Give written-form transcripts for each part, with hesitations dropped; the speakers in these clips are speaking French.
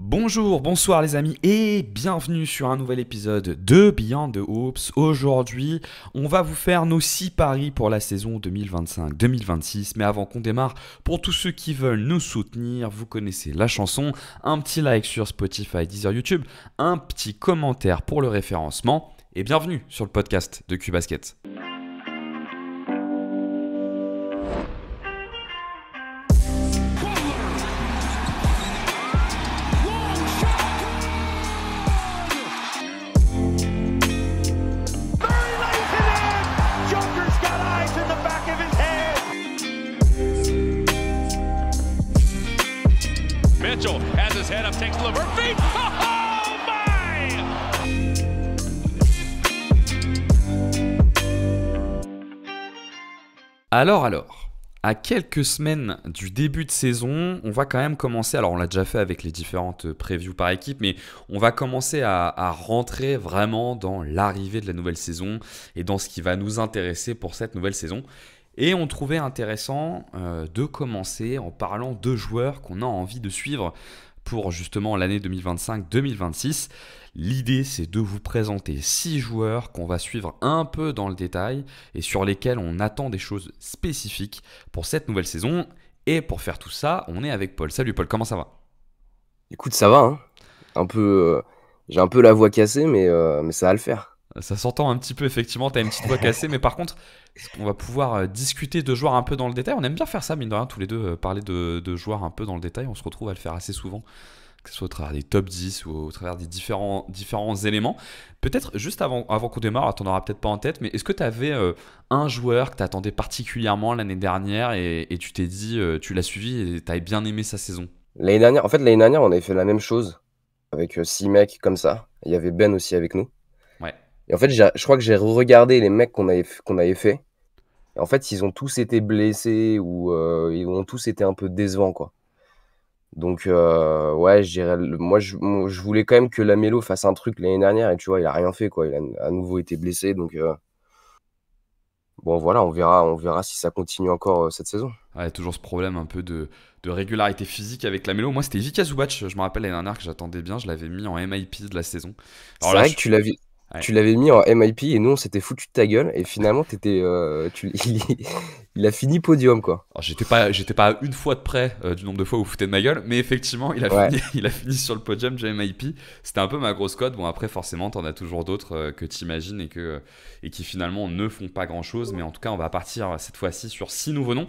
Bonjour, bonsoir les amis et bienvenue sur un nouvel épisode de Beyond the Hoops. Aujourd'hui, on va vous faire nos 6 paris pour la saison 2025-2026. Mais avant qu'on démarre, pour tous ceux qui veulent nous soutenir, vous connaissez la chanson, un petit like sur Spotify, Deezer, YouTube, un petit commentaire pour le référencement et bienvenue sur le podcast de Q-Basket. Mitchell has his head up, takes the Levert feet. Oh my! Alors, à quelques semaines du début de saison, on va quand même commencer, alors on l'a déjà fait avec les différentes previews par équipe, mais on va commencer à rentrer vraiment dans l'arrivée de la nouvelle saison et dans ce qui va nous intéresser pour cette nouvelle saison. Et on trouvait intéressant de commencer en parlant de joueurs qu'on a envie de suivre pour justement l'année 2025-2026. L'idée, c'est de vous présenter 6 joueurs qu'on va suivre un peu dans le détail et sur lesquels on attend des choses spécifiques pour cette nouvelle saison. Et pour faire tout ça, on est avec Paul. Salut Paul, comment ça va ? Écoute, ça va, hein. J'ai un peu la voix cassée, mais ça va le faire. Ça s'entend un petit peu, effectivement, tu as une petite voix cassée, mais par contre, on va pouvoir discuter de joueurs un peu dans le détail. On aime bien faire ça, mine de rien, tous les deux, parler de joueurs un peu dans le détail. On se retrouve à le faire assez souvent, que ce soit au travers des top 10 ou au travers des différents éléments. Peut-être, juste avant qu'on démarre, tu n'en auras peut-être pas en tête, mais est-ce que tu avais un joueur que tu attendais particulièrement l'année dernière et tu t'es dit, tu l'as suivi et tu avais bien aimé sa saison ? L'année dernière, on avait fait la même chose avec 6 mecs comme ça. Il y avait Ben aussi avec nous. Ouais. Et en fait, je crois que j'ai regardé les mecs qu'on avait fait. Et en fait, ils ont tous été blessés ou ils ont tous été un peu décevants, quoi. Donc, ouais, je dirais, moi, je voulais quand même que Lamelo fasse un truc l'année dernière. Et tu vois, il a rien fait, quoi. Il a à nouveau été blessé. Donc, bon, voilà, on verra si ça continue encore cette saison. Ouais, toujours ce problème un peu de régularité physique avec la mélo. Moi, c'était Ivica Zubac, je me rappelle l'année dernière que j'attendais bien. Je l'avais mis en MIP de la saison. C'est vrai que tu l'avais mis en MIP et nous, on s'était foutu de ta gueule. Et finalement, il a fini podium, quoi. Alors, j'étais pas à une fois de près du nombre de fois où vous foutez de ma gueule, mais effectivement, il a fini sur le podium du MIP. C'était un peu ma grosse cote. Bon, après, forcément, t'en as toujours d'autres que t'imagines et qui finalement ne font pas grand-chose. Mais en tout cas, on va partir cette fois-ci sur 6 nouveaux noms.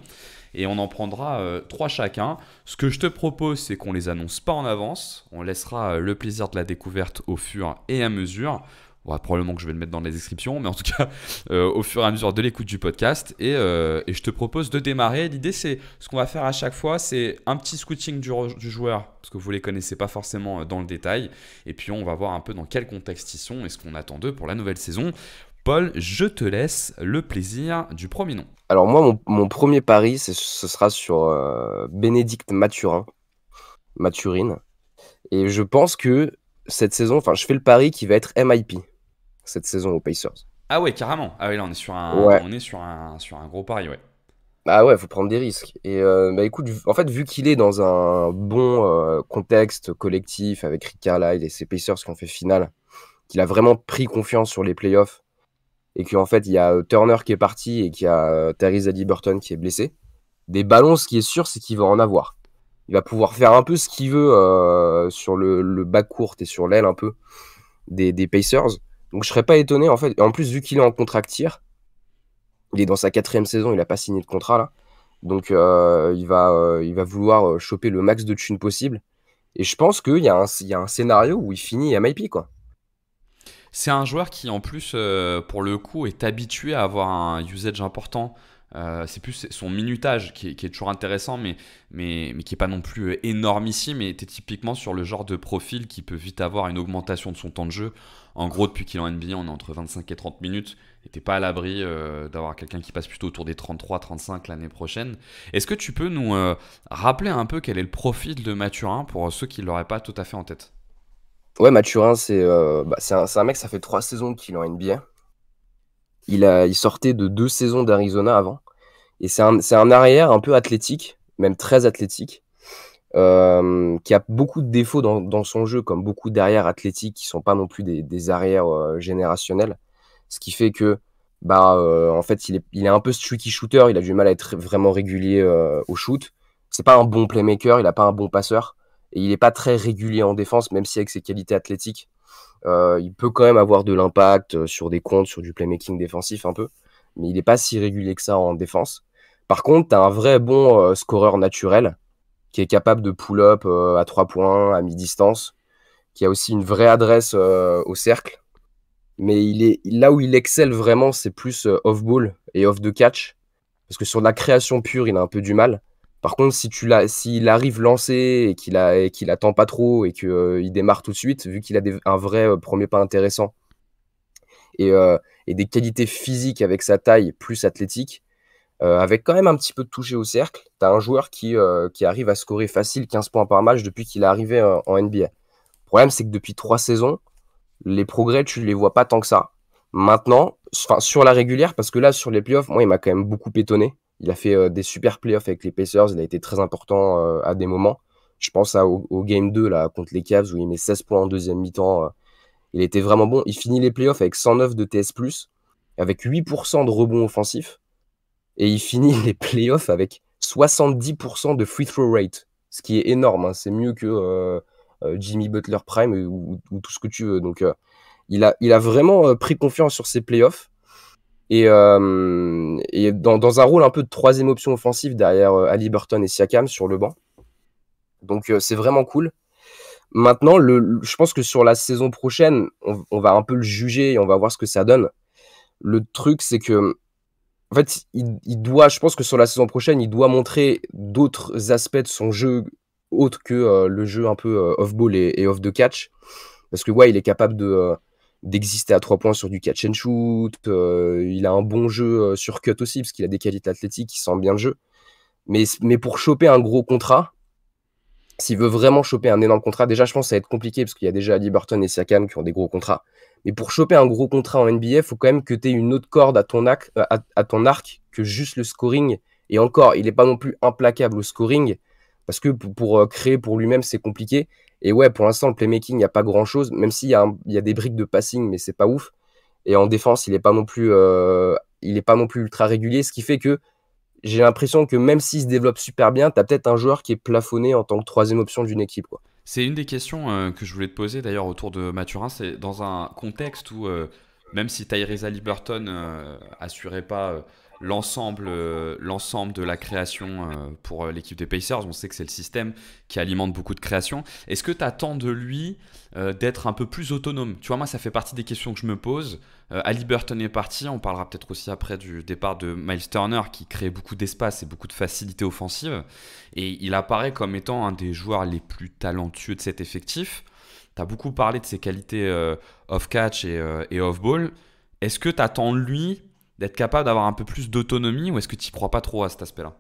Et on en prendra 3 chacun. Ce que je te propose, c'est qu'on les annonce pas en avance. On laissera le plaisir de la découverte au fur et à mesure. Ouais, probablement que je vais le mettre dans la description, mais en tout cas, au fur et à mesure de l'écoute du podcast. Et je te propose de démarrer. L'idée, c'est ce qu'on va faire à chaque fois, c'est un petit scouting du joueur, parce que vous ne les connaissez pas forcément dans le détail. Et puis, on va voir un peu dans quel contexte ils sont et ce qu'on attend d'eux pour la nouvelle saison. Paul, je te laisse le plaisir du premier nom. Alors moi, mon premier pari, ce sera sur Bénédicte Mathurine. Et je pense que cette saison, je fais le pari qui va être MIP cette saison aux Pacers. Ah ouais, carrément. Ah ouais, là on est sur un gros pari, ouais. Ah ouais, faut prendre des risques. Et écoute, en fait, vu qu'il est dans un bon contexte collectif avec Rick Carlisle et ses Pacers qui ont fait finale, qu'il a vraiment pris confiance sur les playoffs, et qu'en fait, il y a Turner qui est parti et qu'il y a Tyrese Haliburton qui est blessé. Des ballons, ce qui est sûr, c'est qu'il va en avoir. Il va pouvoir faire un peu ce qu'il veut sur le bas court et sur l'aile un peu des Pacers. Donc je serais pas étonné, en fait. En plus, vu qu'il est en contract-tir, il est dans sa 4e saison, il n'a pas signé de contrat là. Donc il va vouloir choper le max de thunes possible. Et je pense qu'il y a un scénario où il finit MIP, quoi. C'est un joueur qui, en plus, pour le coup, est habitué à avoir un usage important. C'est plus son minutage qui est toujours intéressant, mais qui n'est pas non plus énormissime. Mais tu es typiquement sur le genre de profil qui peut vite avoir une augmentation de son temps de jeu. En gros, depuis qu'il est en NBA, on est entre 25 et 30 minutes. Et tu n'es pas à l'abri d'avoir quelqu'un qui passe plutôt autour des 33-35 l'année prochaine. Est-ce que tu peux nous rappeler un peu quel est le profil de Mathurin pour ceux qui ne l'auraient pas tout à fait en tête ? Ouais, Mathurin, c'est un mec, ça fait 3 saisons qu'il est en NBA. Il sortait de 2 saisons d'Arizona avant. Et c'est un arrière un peu athlétique, même très athlétique, qui a beaucoup de défauts dans son jeu, comme beaucoup d'arrières athlétiques qui sont pas non plus des arrières générationnels. Ce qui fait que, en fait, il est un peu streaky shooter, il a du mal à être vraiment régulier au shoot. C'est pas un bon playmaker, il a pas un bon passeur, et il est pas très régulier en défense, même si avec ses qualités athlétiques, il peut quand même avoir de l'impact sur des comptes, sur du playmaking défensif un peu, mais il est pas si régulier que ça en défense. Par contre, tu as un vrai bon scoreur naturel qui est capable de pull-up à 3 points, à mi-distance, qui a aussi une vraie adresse au cercle. Mais là où il excelle vraiment, c'est plus off-ball et off the catch. Parce que sur la création pure, il a un peu du mal. Par contre, s'il arrive lancé et qu'il attend pas trop et qu'il démarre tout de suite, vu qu'il a un vrai premier pas intéressant et des qualités physiques avec sa taille plus athlétique, avec quand même un petit peu de toucher au cercle, tu as un joueur qui arrive à scorer facile 15 points par match depuis qu'il est arrivé en NBA. Le problème, c'est que depuis 3 saisons, les progrès, tu ne les vois pas tant que ça. Maintenant, sur la régulière, parce que là, sur les playoffs, moi, il m'a quand même beaucoup étonné. Il a fait des super playoffs avec les Pacers, il a été très important à des moments. Je pense au Game 2 là, contre les Cavs où il met 16 points en deuxième mi-temps. Il était vraiment bon. Il finit les playoffs avec 109 de TS+, avec 8% de rebonds offensifs. Et il finit les playoffs avec 70% de free throw rate, ce qui est énorme. Hein. C'est mieux que Jimmy Butler Prime ou tout ce que tu veux. Donc, il a vraiment pris confiance sur ses playoffs. Et dans un rôle un peu de troisième option offensive derrière Haliburton et Siakam sur le banc. Donc, c'est vraiment cool. Maintenant, je pense que sur la saison prochaine, on va un peu le juger et on va voir ce que ça donne. Le truc, c'est que en fait, je pense que sur la saison prochaine, il doit montrer d'autres aspects de son jeu autres que le jeu un peu off-ball et off the catch. Parce que ouais, il est capable d'exister à 3 points sur du catch and shoot. Il a un bon jeu sur cut aussi, parce qu'il a des qualités athlétiques, il sent bien le jeu. Mais pour choper un gros contrat, s'il veut vraiment choper un énorme contrat, déjà, je pense que ça va être compliqué, parce qu'il y a déjà Haliburton et Siakam qui ont des gros contrats. Mais pour choper un gros contrat en NBA, il faut quand même que tu aies une autre corde à ton arc que juste le scoring. Et encore, il n'est pas non plus implacable au scoring, parce que pour créer pour lui-même, c'est compliqué. Et ouais, pour l'instant, le playmaking, il n'y a pas grand-chose, même s'il y a des briques de passing, mais c'est pas ouf. Et en défense, il n'est pas non plus ultra régulier, ce qui fait que j'ai l'impression que même s'il se développe super bien, tu as peut-être un joueur qui est plafonné en tant que troisième option d'une équipe, quoi. C'est une des questions que je voulais te poser d'ailleurs autour de Mathurin. C'est dans un contexte où, même si Tyrese Haliburton assurait pas l'ensemble de la création pour l'équipe des Pacers, on sait que c'est le système qui alimente beaucoup de création. Est-ce que tu attends de lui d'être un peu plus autonome? Tu vois, moi, ça fait partie des questions que je me pose. Haliburton est parti, on parlera peut-être aussi après du départ de Miles Turner qui crée beaucoup d'espace et beaucoup de facilité offensive. Et il apparaît comme étant un des joueurs les plus talentueux de cet effectif. Tu as beaucoup parlé de ses qualités off-catch et off-ball. Est-ce que tu attends de lui d'être capable d'avoir un peu plus d'autonomie ou est-ce que tu n'y crois pas trop à cet aspect-là?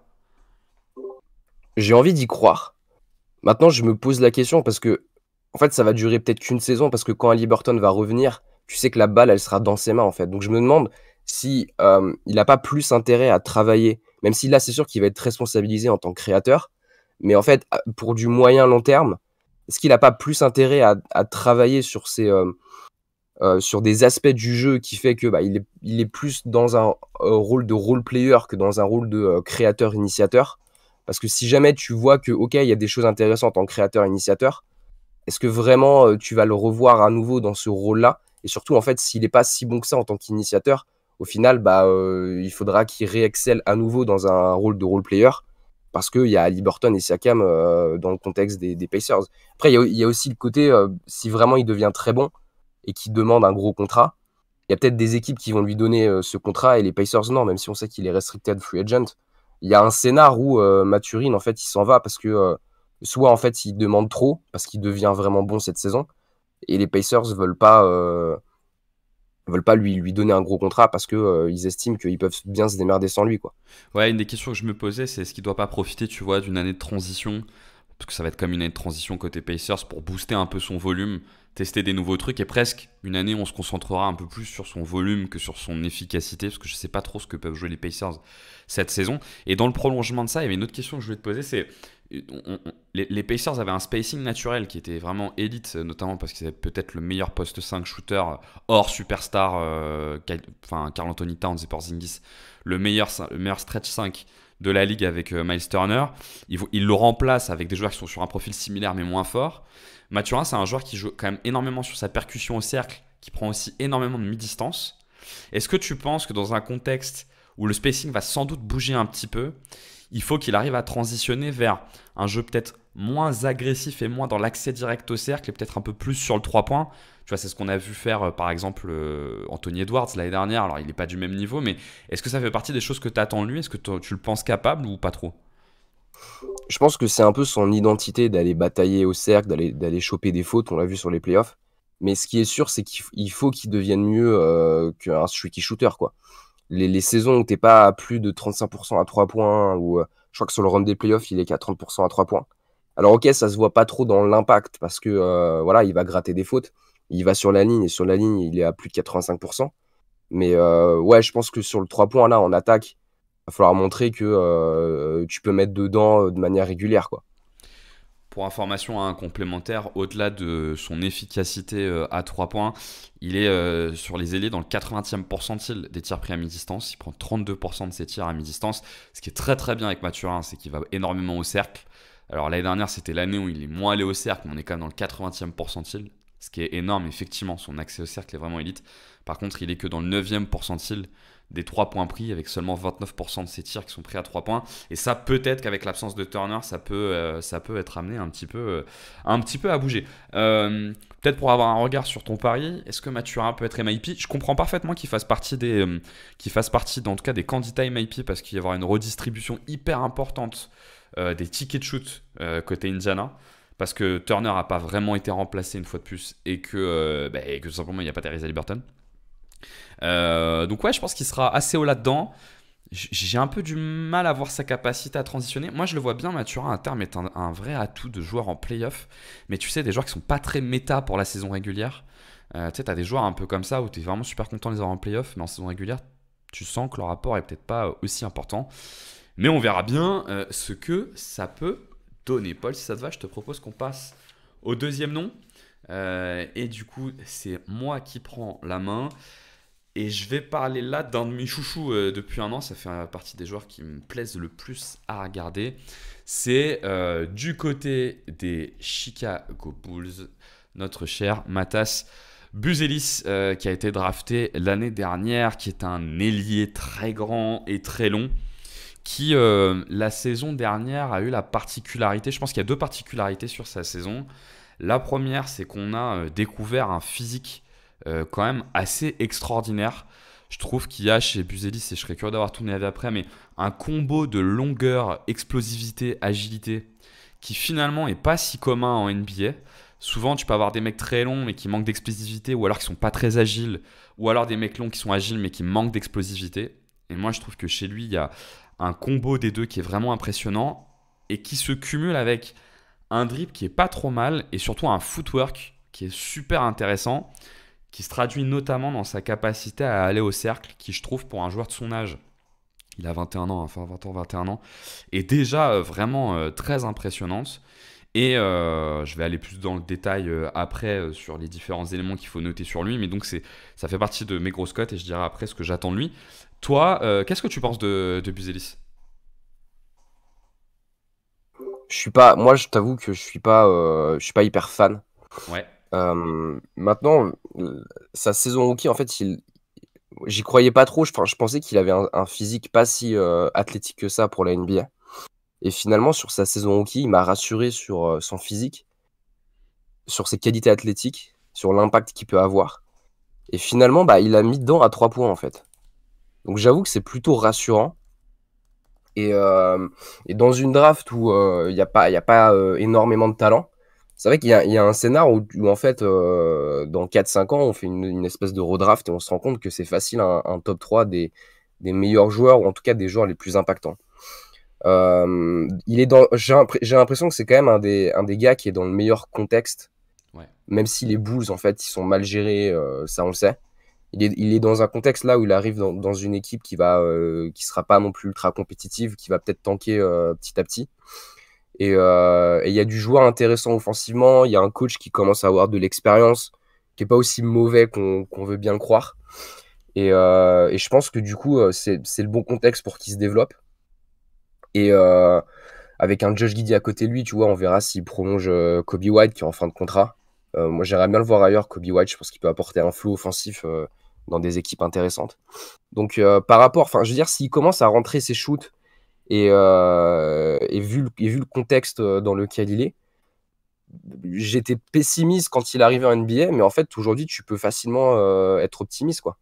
J'ai envie d'y croire. Maintenant, je me pose la question parce que, en fait, ça va durer peut-être qu'une saison parce que quand Haliburton va revenir, tu sais que la balle, elle sera dans ses mains, en fait. Donc, je me demande si il n'a pas plus intérêt à travailler, même si là, c'est sûr qu'il va être responsabilisé en tant que créateur. Mais en fait, pour du moyen long terme, est-ce qu'il n'a pas plus intérêt à travailler sur des aspects du jeu qui fait que il est plus dans un rôle de role player que dans un rôle de créateur-initiateur? Parce que si jamais tu vois que, ok, il y a des choses intéressantes en créateur-initiateur, est-ce que vraiment tu vas le revoir à nouveau dans ce rôle-là? Et surtout, en fait, s'il n'est pas si bon que ça en tant qu'initiateur, au final, il faudra qu'il réexcelle à nouveau dans un rôle de role player parce qu'il y a Haliburton et Siakam dans le contexte des Pacers. Après, il y a aussi le côté, si vraiment il devient très bon et qu'il demande un gros contrat, il y a peut-être des équipes qui vont lui donner ce contrat et les Pacers non, même si on sait qu'il est restricted free agent. Il y a un scénar où Mathurin, en fait, il s'en va parce que soit, en fait, il demande trop parce qu'il devient vraiment bon cette saison et les Pacers veulent pas lui donner un gros contrat parce que ils estiment qu'ils peuvent bien se démerder sans lui, quoi. Ouais, une des questions que je me posais, c'est est-ce qu'il ne doit pas profiter, tu vois, d'une année de transition, parce que ça va être comme une année de transition côté Pacers pour booster un peu son volume, tester des nouveaux trucs, et presque une année où on se concentrera un peu plus sur son volume que sur son efficacité, parce que je ne sais pas trop ce que peuvent jouer les Pacers cette saison. Et dans le prolongement de ça, il y avait une autre question que je voulais te poser, c'est les Pacers avaient un spacing naturel qui était vraiment élite, notamment parce qu'ils avaient peut-être le meilleur poste 5 shooter hors superstar, Karl Anthony Towns et Porzingis, le meilleur stretch 5 de la ligue avec Miles Turner. Il le remplace avec des joueurs qui sont sur un profil similaire mais moins fort. Mathurin, c'est un joueur qui joue quand même énormément sur sa percussion au cercle, qui prend aussi énormément de mi-distance. Est-ce que tu penses que dans un contexte où le spacing va sans doute bouger un petit peu, il faut qu'il arrive à transitionner vers un jeu peut-être moins agressif et moins dans l'accès direct au cercle et peut-être un peu plus sur le 3 points? Tu vois, c'est ce qu'on a vu faire par exemple Anthony Edwards l'année dernière. Alors il n'est pas du même niveau, mais est-ce que ça fait partie des choses que tu attends de lui? Est-ce que tu le penses capable ou pas trop? Je pense que c'est un peu son identité d'aller batailler au cercle, d'aller choper des fautes, on l'a vu sur les playoffs. Mais ce qui est sûr, c'est qu'il faut qu'il devienne mieux qu'un streaky shooter, quoi. Les saisons où t'es pas à plus de 35% à 3 points, ou je crois que sur le run des playoffs, il est qu'à 30% à 3 points. Alors ok, ça se voit pas trop dans l'impact, parce que voilà, il va gratter des fautes, il va sur la ligne, et sur la ligne, il est à plus de 85%. Mais ouais, je pense que sur le 3 points, là, en attaque, il va falloir montrer que tu peux mettre dedans de manière régulière, quoi. Pour information hein, complémentaire, au-delà de son efficacité à 3 points, il est sur les ailiers dans le 80e percentile des tirs pris à mi-distance. Il prend 32% de ses tirs à mi-distance. Ce qui est très très bien avec Mathurin, c'est qu'il va énormément au cercle. Alors l'année dernière, c'était l'année où il est moins allé au cercle, mais on est quand même dans le 80e percentile. Ce qui est énorme, effectivement, son accès au cercle est vraiment élite. Par contre, il est que dans le 9e percentile des 3 points pris, avec seulement 29% de ses tirs qui sont pris à 3 points. Et ça, peut-être qu'avec l'absence de Turner, ça peut être amené un petit peu à bouger. Peut-être pour avoir un regard sur ton pari, est-ce que Mathurin peut être MIP? Je comprends parfaitement qu'il fasse partie en tout cas des candidats MIP, parce qu'il va y avoir une redistribution hyper importante des tickets de shoot côté Indiana. Parce que Turner n'a pas vraiment été remplacé une fois de plus et que tout simplement il n'y a pas Tyrese Haliburton. Donc ouais, je pense qu'il sera assez haut là-dedans. J'ai un peu du mal à voir sa capacité à transitionner. Moi, je le vois bien, Mathurin, à terme, est un vrai atout de joueur en playoff. Mais tu sais, des joueurs qui sont pas très méta pour la saison régulière. Tu sais, t'as des joueurs un peu comme ça où tu es vraiment super content de les avoir en playoff, mais en saison régulière, tu sens que leur rapport est peut-être pas aussi important. Mais on verra bien ce que ça peut donner. Paul, si ça te va, je te propose qu'on passe au deuxième nom. Et du coup, c'est moi qui prends la main. Et je vais parler là d'un de mes chouchous depuis un an. Ça fait partie des joueurs qui me plaisent le plus à regarder. C'est du côté des Chicago Bulls, notre cher Matas Buzelis, qui a été drafté l'année dernière, qui est un ailier très grand et très long, qui la saison dernière a eu la particularité, je pense qu'il y a deux particularités sur sa saison. La première, c'est qu'on a découvert un physique quand même assez extraordinaire. Je trouve qu'il y a chez Buzelis, et je serais curieux d'avoir ton avis après, mais un combo de longueur, explosivité, agilité qui finalement est pas si commun en NBA. Souvent, tu peux avoir des mecs très longs mais qui manquent d'explosivité, ou alors qui sont pas très agiles, ou alors des mecs longs qui sont agiles mais qui manquent d'explosivité. Et moi, je trouve que chez lui, il y a un combo des deux qui est vraiment impressionnant et qui se cumule avec un dribble qui est pas trop mal et surtout un footwork qui est super intéressant, qui se traduit notamment dans sa capacité à aller au cercle, qui je trouve pour un joueur de son âge, il a 21 ans, enfin 20 ans, 21 ans, est déjà vraiment très impressionnante. Et je vais aller plus dans le détail après sur les différents éléments qu'il faut noter sur lui, mais donc ça fait partie de mes grosses cotes et je dirai après ce que j'attends de lui. Toi, qu'est-ce que tu penses de Buzelis? Moi, je t'avoue que je suis pas hyper fan. Ouais. Maintenant, sa saison rookie, en fait, j'y croyais pas trop. Je pensais qu'il avait un physique pas si athlétique que ça pour la NBA. Et finalement, sur sa saison rookie, il m'a rassuré sur son physique, sur ses qualités athlétiques, sur l'impact qu'il peut avoir. Et finalement, bah, il a mis dedans à 3 points, en fait. Donc j'avoue que c'est plutôt rassurant. Et dans une draft où il y a pas énormément de talent, c'est vrai qu'il y a un scénar où en fait, dans 4-5 ans, on fait une espèce de redraft et on se rend compte que c'est facile un top 3 des meilleurs joueurs, ou en tout cas des joueurs les plus impactants. J'ai l'impression que c'est quand même un des gars qui est dans le meilleur contexte, Ouais. même si les Bulls, en fait, ils sont mal gérés, ça on le sait. Il est dans un contexte là où il arrive dans une équipe qui sera pas non plus ultra compétitive, qui va peut-être tanker petit à petit. Et il y a du joueur intéressant offensivement. Il y a un coach qui commence à avoir de l'expérience, qui n'est pas aussi mauvais qu'on veut bien le croire. Et je pense que du coup, c'est le bon contexte pour qu'il se développe. Et avec un Josh Giddey à côté de lui, tu vois, on verra s'il prolonge Kobe White qui est en fin de contrat. Moi, j'aimerais bien le voir ailleurs, Kobe White. Je pense qu'il peut apporter un flow offensif dans des équipes intéressantes. Donc, par rapport, enfin, je veux dire, s'il commence à rentrer ses shoots et vu le contexte dans lequel il est, j'étais pessimiste quand il arrivait en NBA, mais en fait, aujourd'hui, tu peux facilement être optimiste, quoi.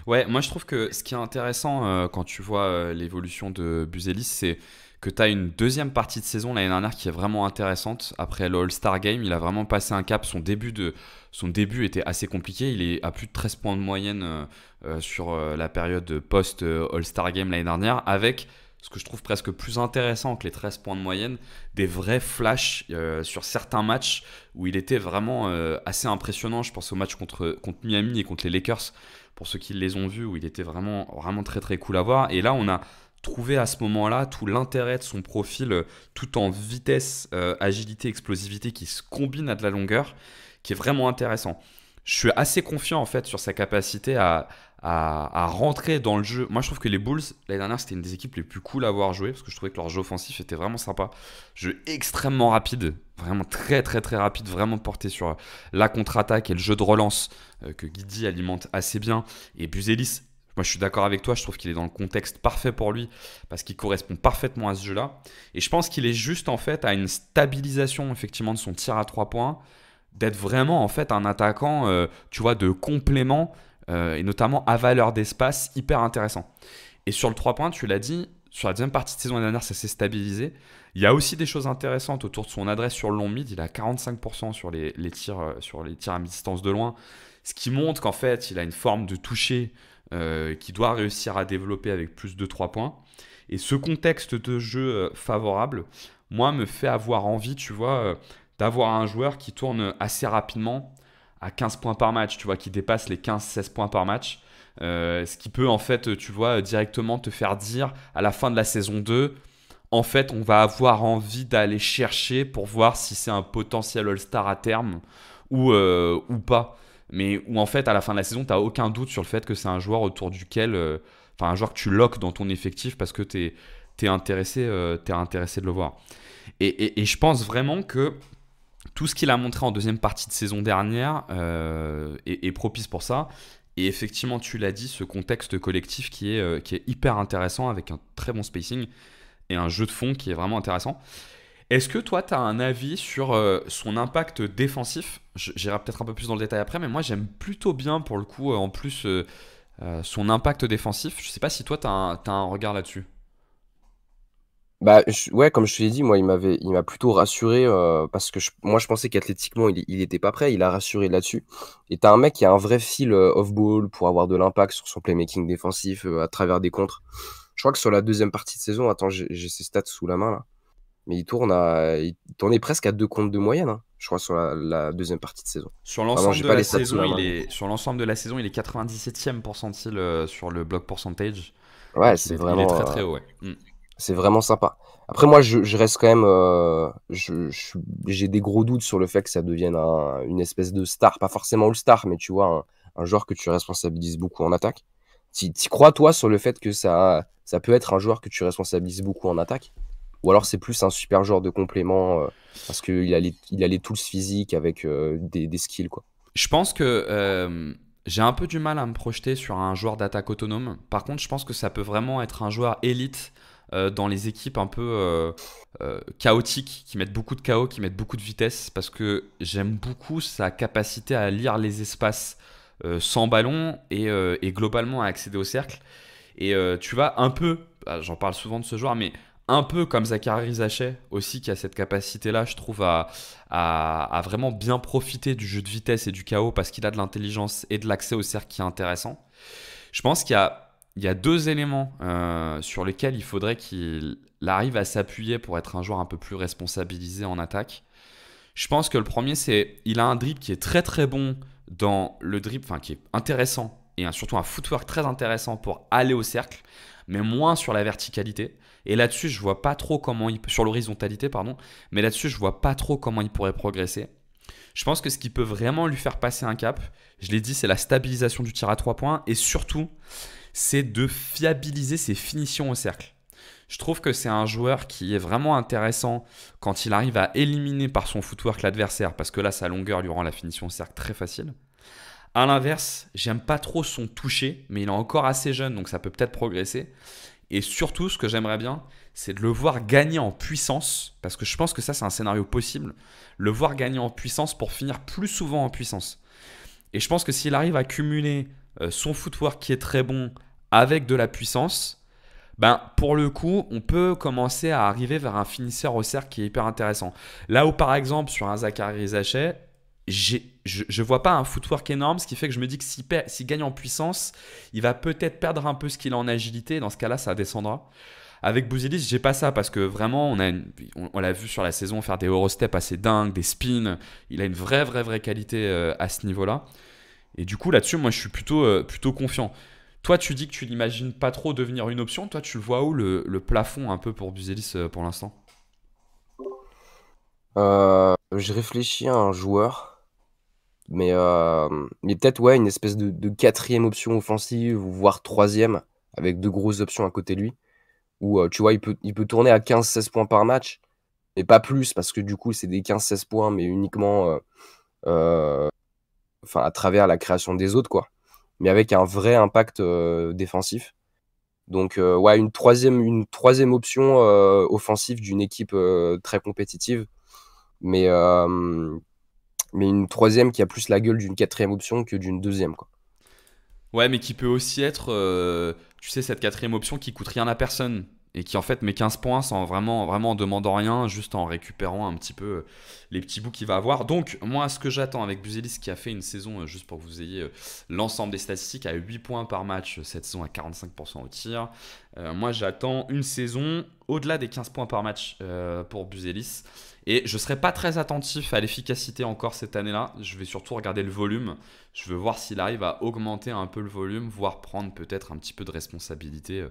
Ouais, moi je trouve que ce qui est intéressant quand tu vois l'évolution de Buzelis, c'est que tu as une deuxième partie de saison l'année dernière qui est vraiment intéressante. Après le All-Star Game, il a vraiment passé un cap. Son début était assez compliqué. Il est à plus de 13 points de moyenne sur la période post-All-Star Game l'année dernière, avec ce que je trouve presque plus intéressant que les 13 points de moyenne, des vrais flashs sur certains matchs où il était vraiment assez impressionnant. Je pense au match contre Miami et contre les Lakers, pour ceux qui les ont vus, où il était vraiment, vraiment très très cool à voir. Et là, on a trouvé à ce moment-là tout l'intérêt de son profil, tout en vitesse, agilité, explosivité, qui se combine à de la longueur, qui est vraiment intéressant. Je suis assez confiant en fait sur sa capacité à rentrer dans le jeu. Moi, je trouve que les Bulls, l'année dernière, c'était une des équipes les plus cool à avoir joué, parce que je trouvais que leur jeu offensif était vraiment sympa. Jeu extrêmement rapide, vraiment très très très rapide, vraiment porté sur la contre-attaque et le jeu de relance que Giddey alimente assez bien. Et Buzelis, moi je suis d'accord avec toi, je trouve qu'il est dans le contexte parfait pour lui, parce qu'il correspond parfaitement à ce jeu-là. Et je pense qu'il est juste en fait à une stabilisation effectivement de son tir à 3 points, d'être vraiment en fait un attaquant, tu vois, de complément, et notamment à valeur d'espace hyper intéressant. Et sur le 3 points, tu l'as dit, sur la deuxième partie de saison dernière, ça s'est stabilisé. Il y a aussi des choses intéressantes autour de son adresse sur le long mid. Il a 45% sur les tirs à mi-distance de loin, ce qui montre qu'en fait, il a une forme de toucher qu'il doit réussir à développer avec plus de 3 points. Et ce contexte de jeu favorable, moi, me fait avoir envie, tu vois, d'avoir un joueur qui tourne assez rapidement à 15 points par match, tu vois, qui dépasse les 15-16 points par match. Ce qui peut, en fait, tu vois, directement te faire dire à la fin de la saison 2, en fait, on va avoir envie d'aller chercher pour voir si c'est un potentiel All-Star à terme ou pas. Mais où, en fait, à la fin de la saison, tu n'as aucun doute sur le fait que c'est un joueur autour duquel, enfin, un joueur que tu loques dans ton effectif parce que tu es intéressé de le voir. Et je pense vraiment que tout ce qu'il a montré en deuxième partie de saison dernière est propice pour ça. Et effectivement, tu l'as dit, ce contexte collectif qui est hyper intéressant, avec un très bon spacing et un jeu de fond qui est vraiment intéressant. Est-ce que toi, tu as un avis sur son impact défensif? J'irai peut-être un peu plus dans le détail après, mais moi, j'aime plutôt bien, pour le coup, en plus, son impact défensif. Je sais pas si toi, tu as un regard là-dessus. Bah, ouais, comme je te l'ai dit, moi, il m'a plutôt rassuré parce que moi, je pensais qu'athlétiquement, il était pas prêt. Il a rassuré là-dessus. Et t'as un mec qui a un vrai feel off-ball pour avoir de l'impact sur son playmaking défensif à travers des contres. Je crois que sur la deuxième partie de saison, attends, j'ai ses stats sous la main là, mais il tournait presque à 2 comptes de moyenne, hein, je crois, sur la deuxième partie de saison. Sur Vraiment, l'ensemble j'ai de pas la les stats sous saison, la main. sur l'ensemble de la saison, il est 97e percentile sur le block percentage. Ouais, Donc il est très très haut, ouais. c'est vraiment sympa. Après, moi, je reste quand même. J'ai des gros doutes sur le fait que ça devienne une espèce de star, pas forcément all-star, mais tu vois, un joueur que tu responsabilises beaucoup en attaque. T'y crois, toi, sur le fait que ça peut être un joueur que tu responsabilises beaucoup en attaque? Ou alors c'est plus un super joueur de complément parce qu'il a les tools physiques avec des skills, quoi. Je pense que j'ai un peu du mal à me projeter sur un joueur d'attaque autonome. Par contre, je pense que ça peut vraiment être un joueur élite dans les équipes un peu chaotiques, qui mettent beaucoup de chaos, qui mettent beaucoup de vitesse, parce que j'aime beaucoup sa capacité à lire les espaces sans ballon et globalement à accéder au cercle. Et tu vas un peu, j'en parle souvent de ce joueur, mais un peu comme Zachary Zachet aussi, qui a cette capacité-là, je trouve, à vraiment bien profiter du jeu de vitesse et du chaos, parce qu'il a de l'intelligence et de l'accès au cercle qui est intéressant. Je pense qu'il y a deux éléments sur lesquels il faudrait qu'il arrive à s'appuyer pour être un joueur un peu plus responsabilisé en attaque. Je pense que le premier, c'est il a un dribble qui est très très bon dans le dribble, enfin qui est intéressant, et surtout un footwork très intéressant pour aller au cercle, mais moins sur la verticalité. Et là-dessus, je vois pas trop comment sur l'horizontalité, pardon, mais là-dessus, je vois pas trop comment il pourrait progresser. Je pense que ce qui peut vraiment lui faire passer un cap, je l'ai dit, c'est la stabilisation du tir à 3 points et surtout, c'est de fiabiliser ses finitions au cercle. Je trouve que c'est un joueur qui est vraiment intéressant quand il arrive à éliminer par son footwork l'adversaire, parce que là, sa longueur lui rend la finition au cercle très facile. À l'inverse, j'aime pas trop son toucher, mais il est encore assez jeune, donc ça peut peut-être progresser. Et surtout, ce que j'aimerais bien, c'est de le voir gagner en puissance, parce que je pense que ça, c'est un scénario possible, le voir gagner en puissance pour finir plus souvent en puissance. Et je pense que s'il arrive à cumuler son footwork qui est très bon avec de la puissance, ben, pour le coup, on peut commencer à arriver vers un finisseur au cercle qui est hyper intéressant. Là où, par exemple, sur un Zachary Rizachet, je ne vois pas un footwork énorme, ce qui fait que je me dis que s'il gagne en puissance, il va peut-être perdre un peu ce qu'il a en agilité. Dans ce cas-là, ça descendra. Avec Bouzelis, j'ai pas ça parce que vraiment, on l'a vu sur la saison faire des Eurostep assez dingues, des spins. Il a une vraie qualité à ce niveau-là. Et du coup, là-dessus, moi, je suis plutôt confiant. Toi, tu dis que tu n'imagines pas trop devenir une option. Toi, tu le vois où le plafond un peu pour Buzelis pour l'instant? Je réfléchis à un joueur, mais peut-être ouais, une espèce de quatrième option offensive, voire troisième, avec deux grosses options à côté de lui, où tu vois, il peut tourner à 15-16 points par match, mais pas plus, parce que du coup, c'est des 15-16 points, mais uniquement euh, enfin, à travers la création des autres, quoi. Mais avec un vrai impact défensif. Donc, ouais, une troisième option offensive d'une équipe très compétitive, mais, mais une troisième qui a plus la gueule d'une quatrième option que d'une deuxième, quoi. Ouais, mais qui peut aussi être, tu sais, cette quatrième option qui coûte rien à personne et qui en fait met 15 points sans vraiment en demandant rien, juste en récupérant un petit peu les petits bouts qu'il va avoir. Donc, moi, ce que j'attends avec Buzelis qui a fait une saison, juste pour que vous ayez l'ensemble des statistiques, à 8 points par match cette saison à 45% au tir. Moi, j'attends une saison au-delà des 15 points par match pour Buzelis. Et je ne serai pas très attentif à l'efficacité encore cette année-là. Je vais surtout regarder le volume. Je veux voir s'il arrive à augmenter un peu le volume, voire prendre peut-être un petit peu de responsabilité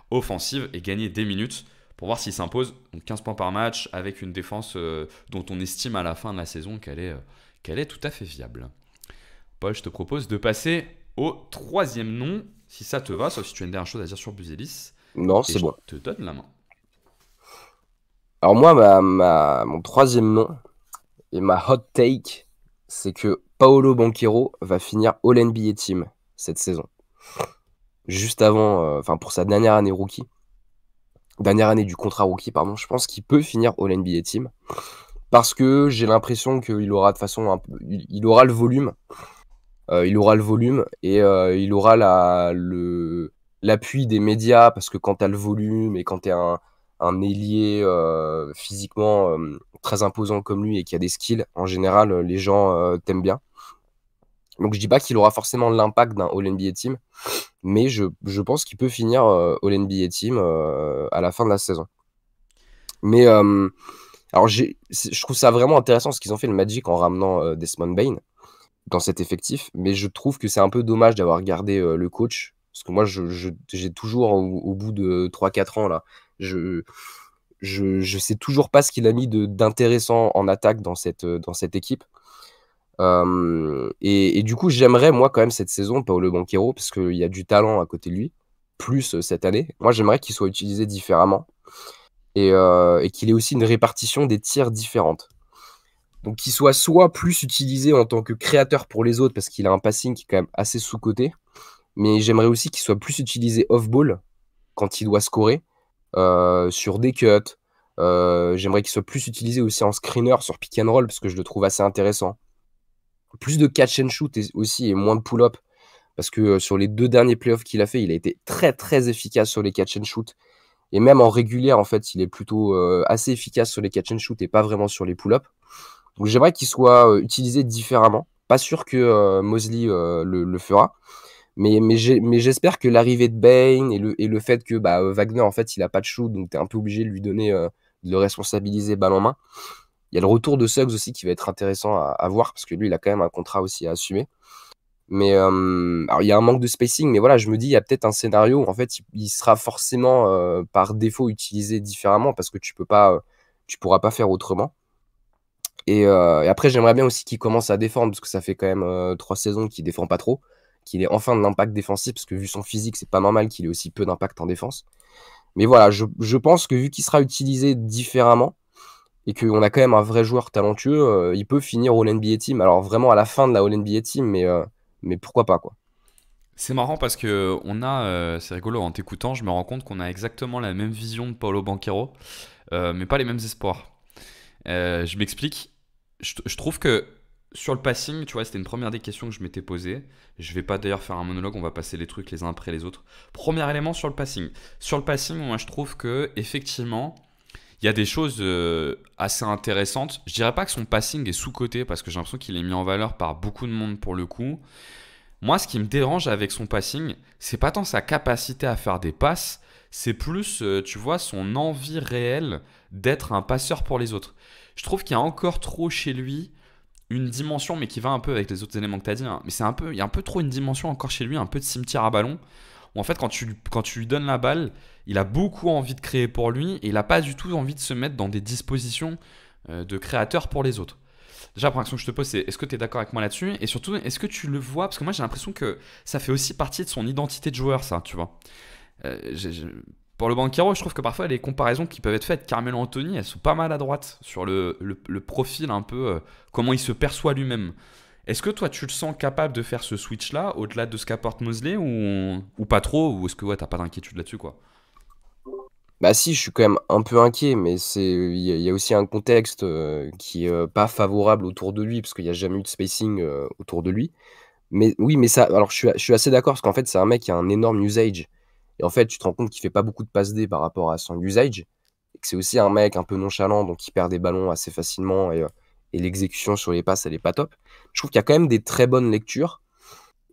offensive et gagner des minutes pour voir s'il s'impose. Donc 15 points par match avec une défense dont on estime à la fin de la saison qu'elle est tout à fait viable. Paul, je te propose de passer au troisième nom, si ça te va, sauf si tu as une dernière chose à dire sur Buzelis. Non, Et c'est je bon. te donne la main. Alors moi, mon troisième nom et ma hot take, c'est que Paolo Banchero va finir All-NBA Team cette saison. Juste avant, enfin pour sa dernière année rookie. Dernière année du contrat rookie, pardon. Je pense qu'il peut finir All-NBA Team. Parce que j'ai l'impression qu'il aura de façon il aura le volume. Il aura le volume et il aura l'appui des médias. Parce que quand tu as le volume et quand tu es un ailier physiquement très imposant comme lui et qui a des skills, en général, les gens t'aiment bien. Donc je dis pas qu'il aura forcément l'impact d'un All-NBA Team, mais je pense qu'il peut finir All-NBA Team à la fin de la saison. Mais alors je trouve ça vraiment intéressant ce qu'ils ont fait le Magic en ramenant Desmond Bane dans cet effectif, mais je trouve que c'est un peu dommage d'avoir gardé le coach, parce que moi j'ai toujours au bout de 3-4 ans là, je sais toujours pas ce qu'il a mis d'intéressant en attaque dans cette équipe. Et du coup, j'aimerais, moi, quand même, cette saison, Paolo Banchero, parce qu'il y a du talent à côté de lui, plus cette année. Moi, j'aimerais qu'il soit utilisé différemment et qu'il ait aussi une répartition des tirs différente. Donc, qu'il soit plus utilisé en tant que créateur pour les autres, parce qu'il a un passing qui est quand même assez sous-coté. Mais j'aimerais aussi qu'il soit plus utilisé off-ball quand il doit scorer, sur des cuts. J'aimerais qu'il soit plus utilisé aussi en screener sur pick and roll, parce que je le trouve assez intéressant. Plus de catch and shoot aussi et moins de pull-up. Parce que sur les 2 derniers playoffs qu'il a fait, il a été très efficace sur les catch and shoot. Et même en régulière, en fait, il est plutôt assez efficace sur les catch and shoot et pas vraiment sur les pull-up. Donc j'aimerais qu'il soit utilisé différemment. Pas sûr que Mosley le fera. Mais j'espère que l'arrivée de Bane et le fait que Wagner, en fait, il a pas de shoot, donc tu es un peu obligé de lui donner, de le responsabiliser balle en main. Il y a le retour de Suggs aussi qui va être intéressant à voir, parce que lui, il a quand même un contrat aussi à assumer. Mais alors il y a un manque de spacing, mais voilà, je me dis, il y a peut-être un scénario où en fait, il sera forcément par défaut utilisé différemment parce que tu pourras pas faire autrement. Et après, j'aimerais bien aussi qu'il commence à défendre parce que ça fait quand même 3 saisons qu'il défend pas trop, qu'il ait enfin de l'impact défensif parce que vu son physique, c'est pas normal qu'il ait aussi peu d'impact en défense. Mais voilà, je pense que vu qu'il sera utilisé différemment et qu'on a quand même un vrai joueur talentueux, il peut finir All-NBA Team. Alors vraiment à la fin de la All-NBA Team, mais pourquoi pas, quoi. C'est marrant parce que c'est rigolo en t'écoutant, je me rends compte qu'on a exactement la même vision de Paolo Banchero, mais pas les mêmes espoirs. Je m'explique. Je trouve que sur le passing, tu vois, c'était une première des questions que je m'étais posée. Je vais pas d'ailleurs faire un monologue, on va passer les trucs les uns après les autres. Premier élément sur le passing. Sur le passing, moi je trouve que effectivement, il y a des choses assez intéressantes. Je dirais pas que son passing est sous-coté parce que j'ai l'impression qu'il est mis en valeur par beaucoup de monde pour le coup. Moi, ce qui me dérange avec son passing, c'est pas tant sa capacité à faire des passes, c'est plus, tu vois, son envie réelle d'être un passeur pour les autres. Je trouve qu'il y a encore trop chez lui une dimension, mais qui va un peu avec les autres éléments que tu as dit, hein, mais il y a un peu trop une dimension encore chez lui, un peu de cimetière à ballon, où en fait, quand tu lui donnes la balle, il a beaucoup envie de créer pour lui, et il n'a pas du tout envie de se mettre dans des dispositions de créateur pour les autres. Déjà, la première question que je te pose, c'est est-ce que tu es d'accord avec moi là-dessus? Et surtout, est-ce que tu le vois? Parce que moi, j'ai l'impression que ça fait aussi partie de son identité de joueur, ça, tu vois. Euh, j'ai- j'ai- pour le Banchero, je trouve que parfois, les comparaisons qui peuvent être faites, Carmelo Anthony, elles sont pas mal à droite sur le profil un peu, comment il se perçoit lui-même. Est-ce que toi, tu le sens capable de faire ce switch-là, au-delà de ce qu'apporte Mosley, ou pas trop? Ou est-ce que ouais, t'as pas d'inquiétude là-dessus, quoi? Bah si, je suis quand même un peu inquiet, mais il y a aussi un contexte qui est pas favorable autour de lui, parce qu'il n'y a jamais eu de spacing autour de lui. Mais oui, mais ça, alors je suis assez d'accord, parce qu'en fait, c'est un mec qui a un énorme usage. Et en fait, tu te rends compte qu'il fait pas beaucoup de passes D par rapport à son usage. Et que c'est aussi un mec un peu nonchalant, donc il perd des ballons assez facilement, et l'exécution sur les passes, elle est pas top. Je trouve qu'il y a quand même des très bonnes lectures.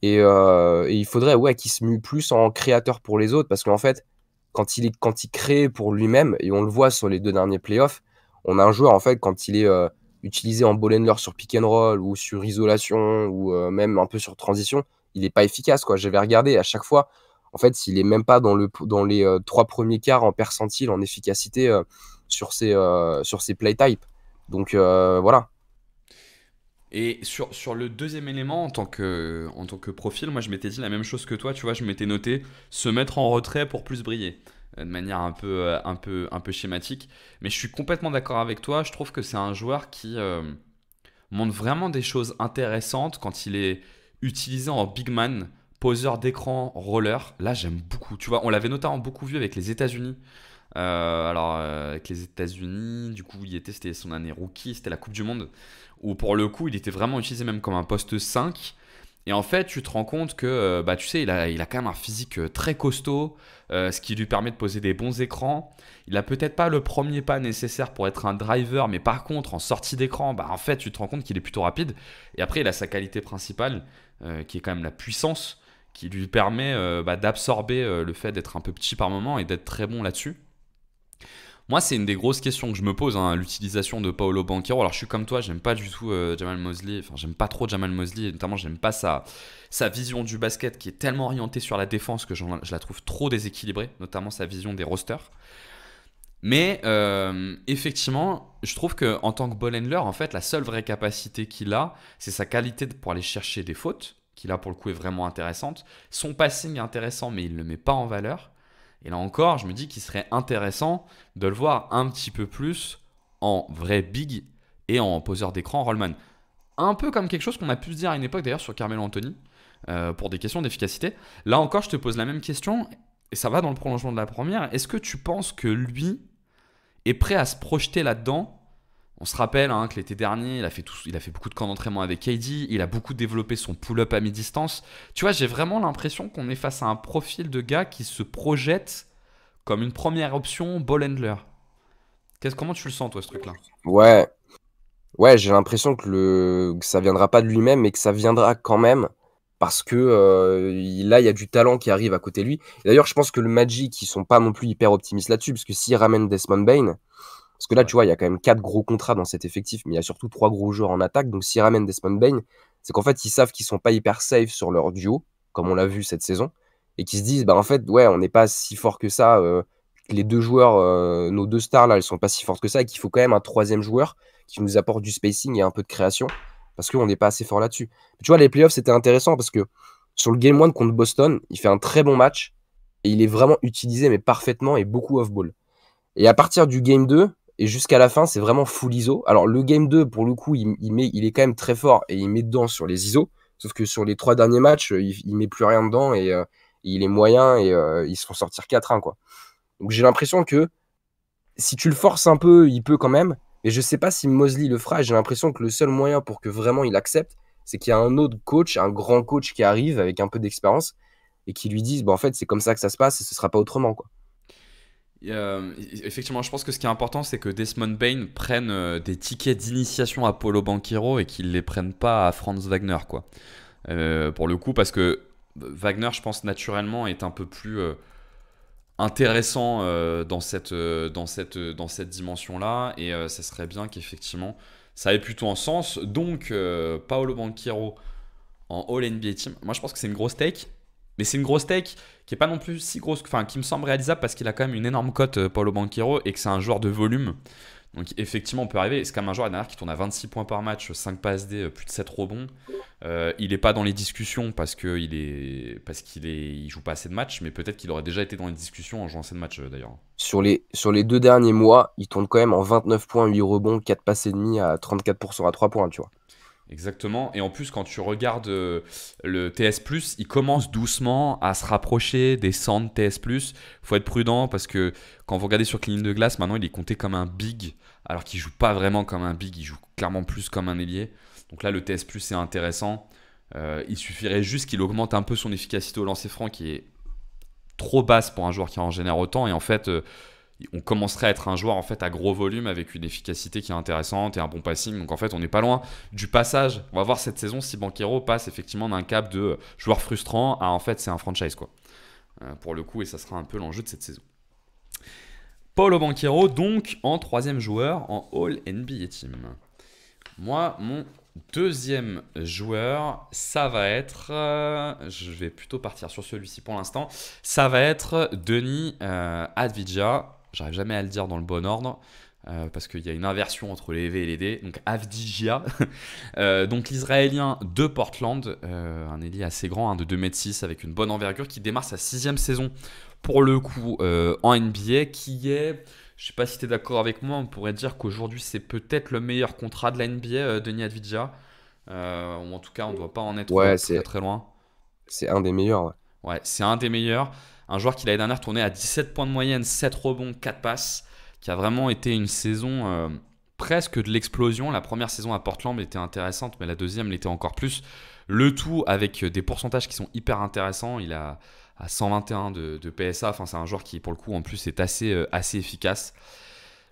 Et il faudrait ouais, qu'il se mue plus en créateur pour les autres, parce qu'en fait, quand il crée pour lui-même, et on le voit sur les 2 derniers playoffs, on a un joueur, en fait, quand il est utilisé en ball handler sur pick and roll, ou sur isolation, ou même un peu sur transition, il n'est pas efficace, quoi. J'avais regardé à chaque fois, en fait, il est même pas dans les 3 premiers quarts en percentile, en efficacité sur ses play types. Donc voilà. Et sur le deuxième élément, en tant que profil, moi je m'étais dit la même chose que toi, tu vois, je m'étais noté se mettre en retrait pour plus briller, de manière un peu schématique. Mais je suis complètement d'accord avec toi, je trouve que c'est un joueur qui montre vraiment des choses intéressantes quand il est utilisé en big man, poseur d'écran, roller. Là j'aime beaucoup, tu vois, on l'avait notamment beaucoup vu avec les États-Unis. Avec les États-Unis, du coup, c'était son année rookie, c'était la Coupe du Monde, où pour le coup, il était vraiment utilisé même comme un poste 5. Et en fait, tu te rends compte que, bah, tu sais, il a quand même un physique très costaud, ce qui lui permet de poser des bons écrans. Il a peut-être pas le premier pas nécessaire pour être un driver, mais par contre, en sortie d'écran, bah, en fait, tu te rends compte qu'il est plutôt rapide. Et après, il a sa qualité principale, qui est quand même la puissance, qui lui permet bah, d'absorber le fait d'être un peu petit par moment et d'être très bon là-dessus. Moi, c'est une des grosses questions que je me pose, hein, l'utilisation de Paolo Banchero. Alors, je suis comme toi, j'aime pas du tout Jamal Mosley. Enfin, j'aime pas trop Jamal Mosley. Et notamment, j'aime pas sa vision du basket qui est tellement orientée sur la défense que je la trouve trop déséquilibrée, notamment sa vision des rosters. Mais effectivement, je trouve qu'en tant que ball handler, en fait, la seule vraie capacité qu'il a, c'est sa qualité pour aller chercher des fautes, qui là, pour le coup, est vraiment intéressante. Son passing est intéressant, mais il ne le met pas en valeur. Et là encore, je me dis qu'il serait intéressant de le voir un petit peu plus en vrai big et en poseur d'écran rollman. Un peu comme quelque chose qu'on a pu se dire à une époque d'ailleurs sur Carmelo Anthony, pour des questions d'efficacité. Là encore, je te pose la même question, et ça va dans le prolongement de la première. Est-ce que tu penses que lui est prêt à se projeter là-dedans? On se rappelle hein, que l'été dernier, il a fait beaucoup de camps d'entraînement avec KD, il a beaucoup développé son pull-up à mi-distance. Tu vois, j'ai vraiment l'impression qu'on est face à un profil de gars qui se projette comme une première option ball handler. Comment tu le sens, toi, ce truc-là? Ouais, ouais, j'ai l'impression que ça viendra pas de lui-même, mais que ça viendra quand même parce que là, il y a du talent qui arrive à côté de lui. Et d'ailleurs, je pense que le Magic, ils sont pas non plus hyper optimistes là-dessus, parce que s'ils ramènent Desmond Bane, parce que là, Ouais. tu vois, il y a quand même 4 gros contrats dans cet effectif, mais il y a surtout 3 gros joueurs en attaque. Donc, s'ils ramènent Desmond Bane, C'est qu'en fait, ils savent qu'ils sont pas hyper safe sur leur duo, comme on l'a vu cette saison, et qu'ils se disent, bah en fait, ouais, on n'est pas si fort que ça. Les deux joueurs, nos deux stars là, elles sont pas si fortes que ça, et qu'il faut quand même un troisième joueur qui nous apporte du spacing et un peu de création, parce qu'on n'est pas assez fort là-dessus. Tu vois, les playoffs, c'était intéressant parce que sur le Game 1 contre Boston, il fait un très bon match, et il est vraiment utilisé, mais parfaitement, et beaucoup off-ball. Et à partir du Game 2, et jusqu'à la fin, c'est vraiment full ISO. Alors, le Game 2, pour le coup, il est quand même très fort, et il met dedans sur les ISO, sauf que sur les 3 derniers matchs, il met plus rien dedans, et il est moyen, et ils se font sortir 4-1, quoi. Donc j'ai l'impression que si tu le forces un peu, il peut quand même. Mais je sais pas si Mosley le fera. J'ai l'impression que le seul moyen pour que vraiment il accepte, c'est qu'il y a un autre coach, un grand coach qui arrive avec un peu d'expérience et qui lui dise, bah, en fait, c'est comme ça que ça se passe et ce sera pas autrement, quoi. Effectivement, je pense que ce qui est important, c'est que Desmond Bane prenne des tickets d'initiation à Paulo Banchero et qu'il les prenne pas à Franz Wagner, quoi. Pour le coup, parce que Wagner, je pense, naturellement, est un peu plus intéressant dans cette dimension-là, et ça serait bien qu'effectivement ça aille plutôt en sens. Donc Paolo Banchero en All NBA Team, moi je pense que c'est une grosse take, mais c'est une grosse take qui est pas non plus si grosse, enfin qui me semble réalisable parce qu'il a quand même une énorme cote, Paolo Banchero, et que c'est un joueur de volume. Donc effectivement on peut arriver, c'est quand même un joueur derrière qui tourne à 26 points par match, 5 passes D, plus de 7 rebonds. Il n'est pas dans les discussions parce qu'il joue pas assez de matchs, mais peut-être qu'il aurait déjà été dans les discussions en jouant assez de matchs, d'ailleurs. Sur les 2 derniers mois, il tourne quand même en 29 points, 8 rebonds, 4 passes et demi à 34% à 3 points, tu vois. Exactement. Et en plus, quand tu regardes le TS+, il commence doucement à se rapprocher des 100 TS+. Faut être prudent parce que quand vous regardez sur Clean de glace, maintenant il est compté comme un big, alors qu'il joue pas vraiment comme un big, il joue clairement plus comme un ailier. Donc là, le TS+, c'est intéressant. Il suffirait juste qu'il augmente un peu son efficacité au lancer franc, qui est trop basse pour un joueur qui en génère autant. Et en fait, on commencerait à être un joueur en fait à gros volume avec une efficacité qui est intéressante et un bon passing. Donc en fait, on n'est pas loin du passage. On va voir cette saison si Banchero passe effectivement d'un cap de joueur frustrant à en fait c'est un franchise, quoi. Pour le coup, et ça sera un peu l'enjeu de cette saison. Paolo Banchero donc en troisième joueur en All NBA Team. Moi, mon deuxième joueur, ça va être, je vais plutôt partir sur celui-ci pour l'instant, ça va être Denis Avdija. J'arrive jamais à le dire dans le bon ordre parce qu'il y a une inversion entre les V et les D. Donc Avdija, donc l'Israélien de Portland, un ailier assez grand, de 2,6 m avec une bonne envergure, qui démarre sa 6e saison pour le coup en NBA, qui est... Je ne sais pas si tu es d'accord avec moi, on pourrait dire qu'aujourd'hui c'est peut-être le meilleur contrat de la NBA, Denis Avdija. Ou en tout cas, on ne doit pas en être très très loin. C'est un des meilleurs, ouais. Ouais, c'est un des meilleurs. Un joueur qui l'année dernière tournait à 17 points de moyenne, 7 rebonds, 4 passes, qui a vraiment été une saison presque de l'explosion. La première saison à Portland était intéressante, mais la deuxième l'était encore plus. Le tout avec des pourcentages qui sont hyper intéressants. Il a à 121 de PSA. Enfin, c'est un joueur qui, pour le coup, en plus, est assez efficace.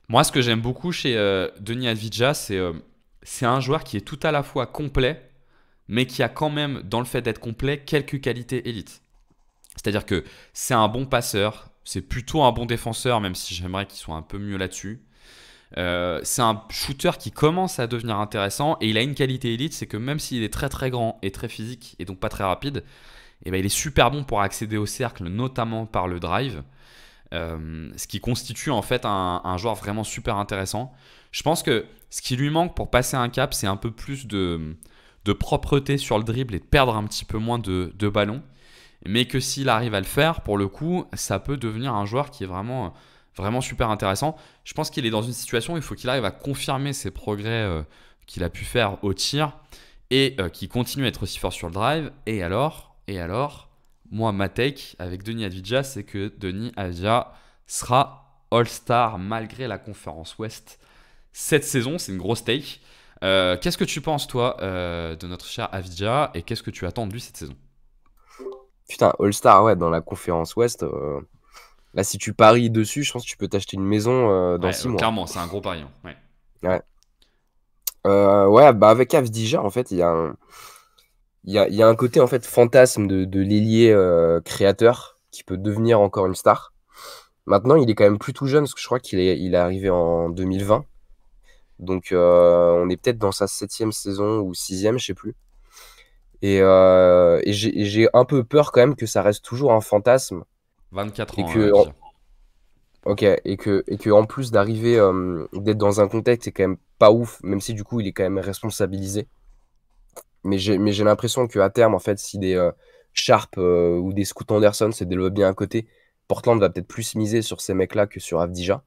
Moi, ce que j'aime beaucoup chez Denis Avdija, c'est un joueur qui est tout à la fois complet, mais qui a quand même, dans le fait d'être complet, quelques qualités élites. C'est-à-dire que c'est un bon passeur, c'est plutôt un bon défenseur, même si j'aimerais qu'il soit un peu mieux là-dessus. C'est un shooter qui commence à devenir intéressant, et il a une qualité élite, c'est que même s'il est très très grand et très physique, et donc pas très rapide, et ben il est super bon pour accéder au cercle, notamment par le drive, ce qui constitue en fait un joueur vraiment super intéressant. Je pense que ce qui lui manque pour passer un cap, c'est un peu plus de propreté sur le dribble et de perdre un petit peu moins de ballons. Mais que s'il arrive à le faire, pour le coup, ça peut devenir un joueur qui est vraiment, vraiment super intéressant. Je pense qu'il est dans une situation où il faut qu'il arrive à confirmer ses progrès qu'il a pu faire au tir et qu'il continue à être aussi fort sur le drive. Et alors, moi, ma take avec Denis Avdija, c'est que Denis Avdija sera All-Star malgré la conférence Ouest cette saison. C'est une grosse take. Qu'est-ce que tu penses, toi, de notre cher Avdija, et qu'est-ce que tu attends de lui cette saison? Putain, All-Star, ouais, dans la conférence Ouest. Là, si tu paries dessus, je pense que tu peux t'acheter une maison dans 6 mois. Clairement, c'est un gros pari. Hein. Ouais. Ouais, bah avec Avdija, en fait, il y a un côté en fait fantasme de l'ailier créateur qui peut devenir encore une star. Maintenant, il est quand même plus tout jeune parce que je crois qu'il est arrivé en 2020. Donc, on est peut-être dans sa 7e saison ou 6e, je sais plus. Et j'ai un peu peur quand même que ça reste toujours un fantasme 24 et ans, que, Avdija. ok, et que en plus d'arriver, d'être dans un contexte qui est quand même pas ouf, même si du coup il est quand même responsabilisé. Mais j'ai l'impression qu'à terme, en fait, si des Sharp ou des Scoot Anderson se développent bien à côté, Portland va peut-être plus miser sur ces mecs-là que sur Avdija.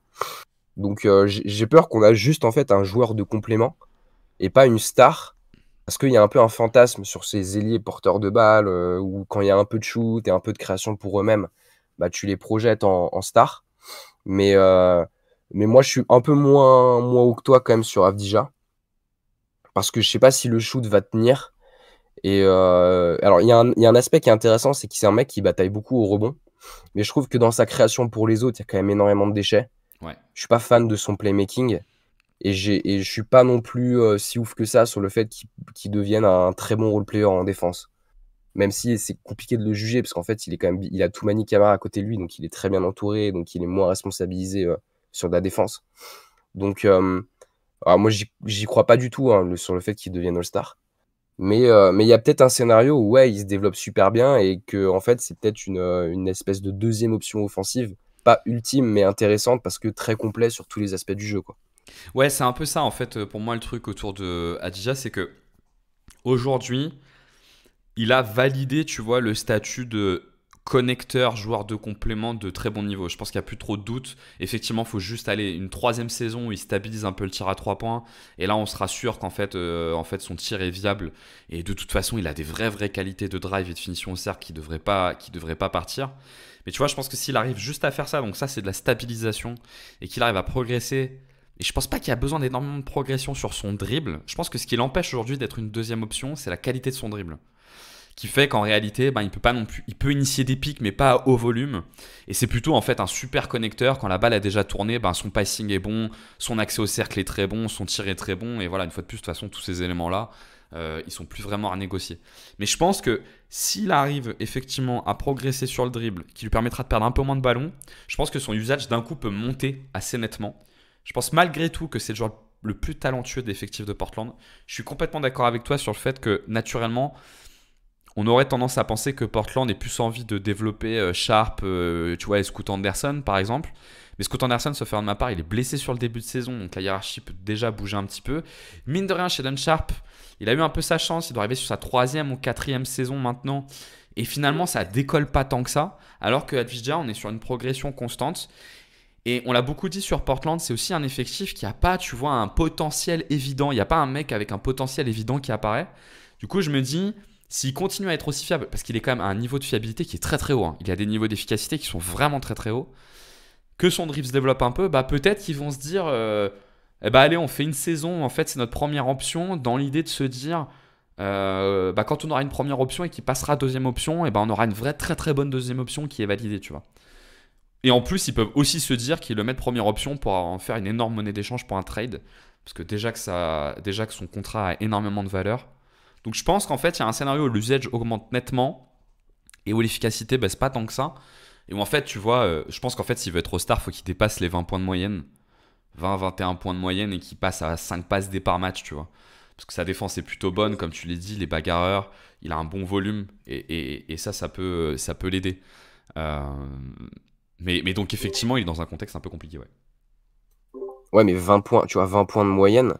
Donc j'ai peur qu'on a juste en fait un joueur de complément et pas une star. Parce qu'il y a un peu un fantasme sur ces ailiers porteurs de balles où quand il y a un peu de shoot et un peu de création pour eux-mêmes, bah, tu les projettes en star. Mais, euh, mais moi, je suis un peu moins haut que toi quand même sur Avdija. Parce que je sais pas si le shoot va tenir. Et alors, il y a un aspect qui est intéressant, c'est que c'est un mec qui bataille beaucoup au rebond. Mais je trouve que dans sa création pour les autres, il y a quand même énormément de déchets. Ouais. Je suis pas fan de son playmaking. Et je suis pas non plus si ouf que ça sur le fait qu'il devienne un très bon role-player en défense. Même si c'est compliqué de le juger, parce qu'en fait, il a Toumani Camara à côté de lui, donc il est très bien entouré, donc il est moins responsabilisé sur la défense. Donc, alors moi, j'y crois pas du tout hein, sur le fait qu'il devienne All-Star. Mais il y a peut-être un scénario où ouais, il se développe super bien et que en fait, c'est peut-être une espèce de deuxième option offensive, pas ultime, mais intéressante parce que très complet sur tous les aspects du jeu, quoi. Ouais, c'est un peu ça en fait pour moi le truc autour de Adija, c'est que aujourd'hui, il a validé, tu vois, le statut de connecteur, joueur de complément de très bon niveau. Je pense qu'il n'y a plus trop de doutes. Effectivement, il faut juste aller une troisième saison où il stabilise un peu le tir à 3 points. Et là, on sera sûr qu'en fait, son tir est viable. Et de toute façon, il a des vraies qualités de drive et de finition au cercle qui devraient pas partir. Mais tu vois, je pense que s'il arrive juste à faire ça, donc ça, c'est de la stabilisation, et qu'il arrive à progresser. Et je pense pas qu'il y a besoin d'énormément de progression sur son dribble. Je pense que ce qui l'empêche aujourd'hui d'être une deuxième option, c'est la qualité de son dribble qui fait qu'en réalité, ben, il peut pas non plus, il peut initier des pics, mais pas à haut volume. Et c'est plutôt en fait un super connecteur. Quand la balle a déjà tourné, ben, son passing est bon, son accès au cercle est très bon, son tir est très bon. Et voilà, une fois de plus, de toute façon, tous ces éléments-là, ils sont plus vraiment à négocier. Mais je pense que s'il arrive effectivement à progresser sur le dribble, qui lui permettra de perdre un peu moins de ballons, je pense que son usage d'un coup peut monter assez nettement. Je pense malgré tout que c'est le joueur le plus talentueux des effectifs de Portland. Je suis complètement d'accord avec toi sur le fait que naturellement, on aurait tendance à penser que Portland ait plus envie de développer Sharp, tu vois, et Scoot Anderson par exemple. Mais Scoot Anderson, sauf erreur de ma part, il est blessé sur le début de saison, donc la hiérarchie peut déjà bouger un petit peu. Mine de rien, Shaedon Sharp, il a eu un peu sa chance, il doit arriver sur sa 3e ou 4e saison maintenant. Et finalement, ça décolle pas tant que ça, alors que Advija, on est sur une progression constante. Et on l'a beaucoup dit sur Portland, c'est aussi un effectif qui n'a pas, tu vois, un potentiel évident. Il n'y a pas un mec avec un potentiel évident qui apparaît. Du coup, je me dis, s'il continue à être aussi fiable, parce qu'il est quand même à un niveau de fiabilité qui est très haut, hein. Il y a des niveaux d'efficacité qui sont vraiment très hauts, que son drift se développe un peu, bah peut-être qu'ils vont se dire, eh bah allez, on fait une saison, en fait c'est notre première option, dans l'idée de se dire, bah quand on aura une première option et qu'il passera deuxième option, et bah on aura une vraie très bonne deuxième option qui est validée, tu vois. Et en plus, ils peuvent aussi se dire qu'ils le mettent première option pour en faire une énorme monnaie d'échange pour un trade, parce que déjà que son contrat a énormément de valeur. Donc je pense qu'en fait, il y a un scénario où l'usage augmente nettement et où l'efficacité baisse pas tant que ça. Et où en fait, tu vois, je pense qu'en fait, s'il veut être au star, il faut qu'il dépasse les 20 points de moyenne. 20-21 points de moyenne et qu'il passe à 5 passes D par match, tu vois. Parce que sa défense est plutôt bonne, comme tu l'as dit, les bagarreurs, il a un bon volume et ça peut l'aider. Euh, mais donc effectivement, il est dans un contexte un peu compliqué, ouais. Ouais, mais 20 points, tu vois, 20 points de moyenne,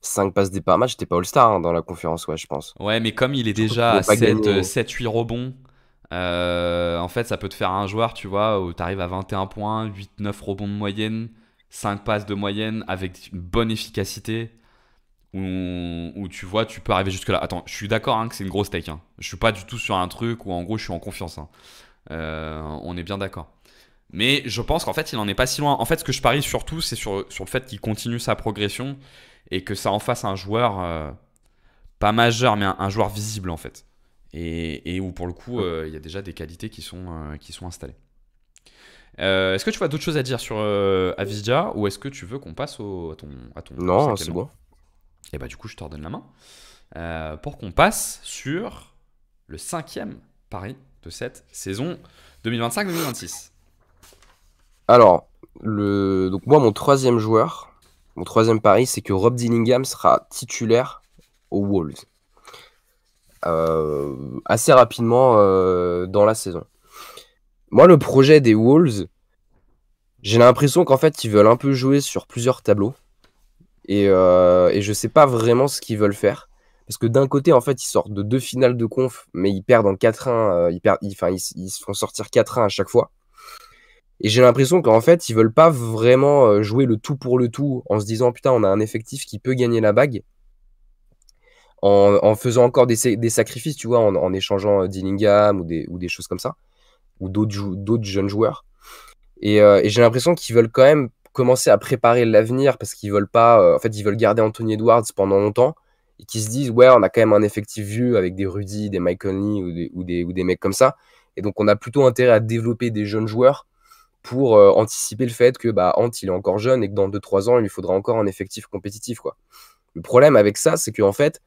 5 passes D par match, t'es pas All-Star hein, dans la conférence, ouais, je pense. Ouais, mais comme il est Surtout déjà qu'ils à vont pas gagner. 7-8 rebonds, en fait, ça peut te faire un joueur, tu vois, où tu arrives à 21 points, 8-9 rebonds de moyenne, 5 passes de moyenne avec une bonne efficacité, où tu vois, tu peux arriver jusque-là. Attends, je suis d'accord hein, que c'est une grosse take. Hein. Je suis pas du tout sur un truc où en gros je suis en confiance. Hein. On est bien d'accord. Mais je pense qu'en fait, il en est pas si loin. En fait, ce que je parie surtout, c'est sur le fait qu'il continue sa progression et que ça en fasse un joueur, pas majeur, mais un joueur visible en fait. Et où pour le coup, il y a déjà des qualités qui sont installées. Est-ce que tu vois d'autres choses à dire sur Avdija ou est-ce que tu veux qu'on passe à ton Non, cinquième c'est nom? bon. Et bah du coup, je te redonne la main pour qu'on passe sur le 5e pari de cette saison 2025-2026. Alors, donc moi, mon troisième pari, c'est que Rob Dillingham sera titulaire aux Wolves. assez rapidement dans la saison. Moi, le projet des Wolves, j'ai l'impression qu'en fait, ils veulent un peu jouer sur plusieurs tableaux. Et je sais pas vraiment ce qu'ils veulent faire. Parce que d'un côté, en fait, ils sortent de 2 finales de conf, mais ils perdent en 4-1. Ils se font sortir 4-1 à chaque fois. Et j'ai l'impression qu'en fait, ils veulent pas vraiment jouer le tout pour le tout en se disant putain, on a un effectif qui peut gagner la bague. En faisant encore des sacrifices, tu vois, en échangeant Dillingham ou des choses comme ça, ou d'autres jeunes joueurs. Et j'ai l'impression qu'ils veulent quand même commencer à préparer l'avenir parce qu'ils veulent pas. En fait, ils veulent garder Anthony Edwards pendant longtemps et qu'ils se disent ouais, on a quand même un effectif vieux avec des Rudy, des Mike Conley ou des mecs comme ça. Et donc, on a plutôt intérêt à développer des jeunes joueurs pour anticiper le fait que bah, Ant, il est encore jeune et que dans 2-3 ans, il lui faudra encore un effectif compétitif, quoi. Le problème avec ça, c'est qu'en fait,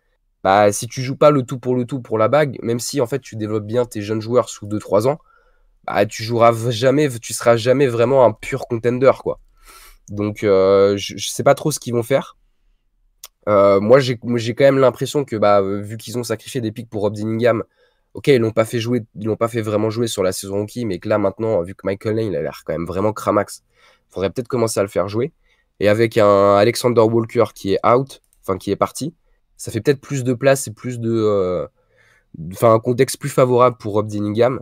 bah, si tu joues pas le tout pour la bague, même si en fait tu développes bien tes jeunes joueurs sous 2-3 ans, bah, tu seras jamais vraiment un pur contender, quoi. Donc je sais pas trop ce qu'ils vont faire. Moi j'ai quand même l'impression que bah, vu qu'ils ont sacrifié des pics pour Rob Dillingham, ok, ils l'ont pas fait vraiment jouer sur la saison rookie, mais que là maintenant, vu que Michael Lane il a l'air quand même vraiment cramax, faudrait peut-être commencer à le faire jouer. Et avec un Alexander Walker qui est out, enfin qui est parti, ça fait peut-être plus de place et un contexte plus favorable pour Rob Dillingham.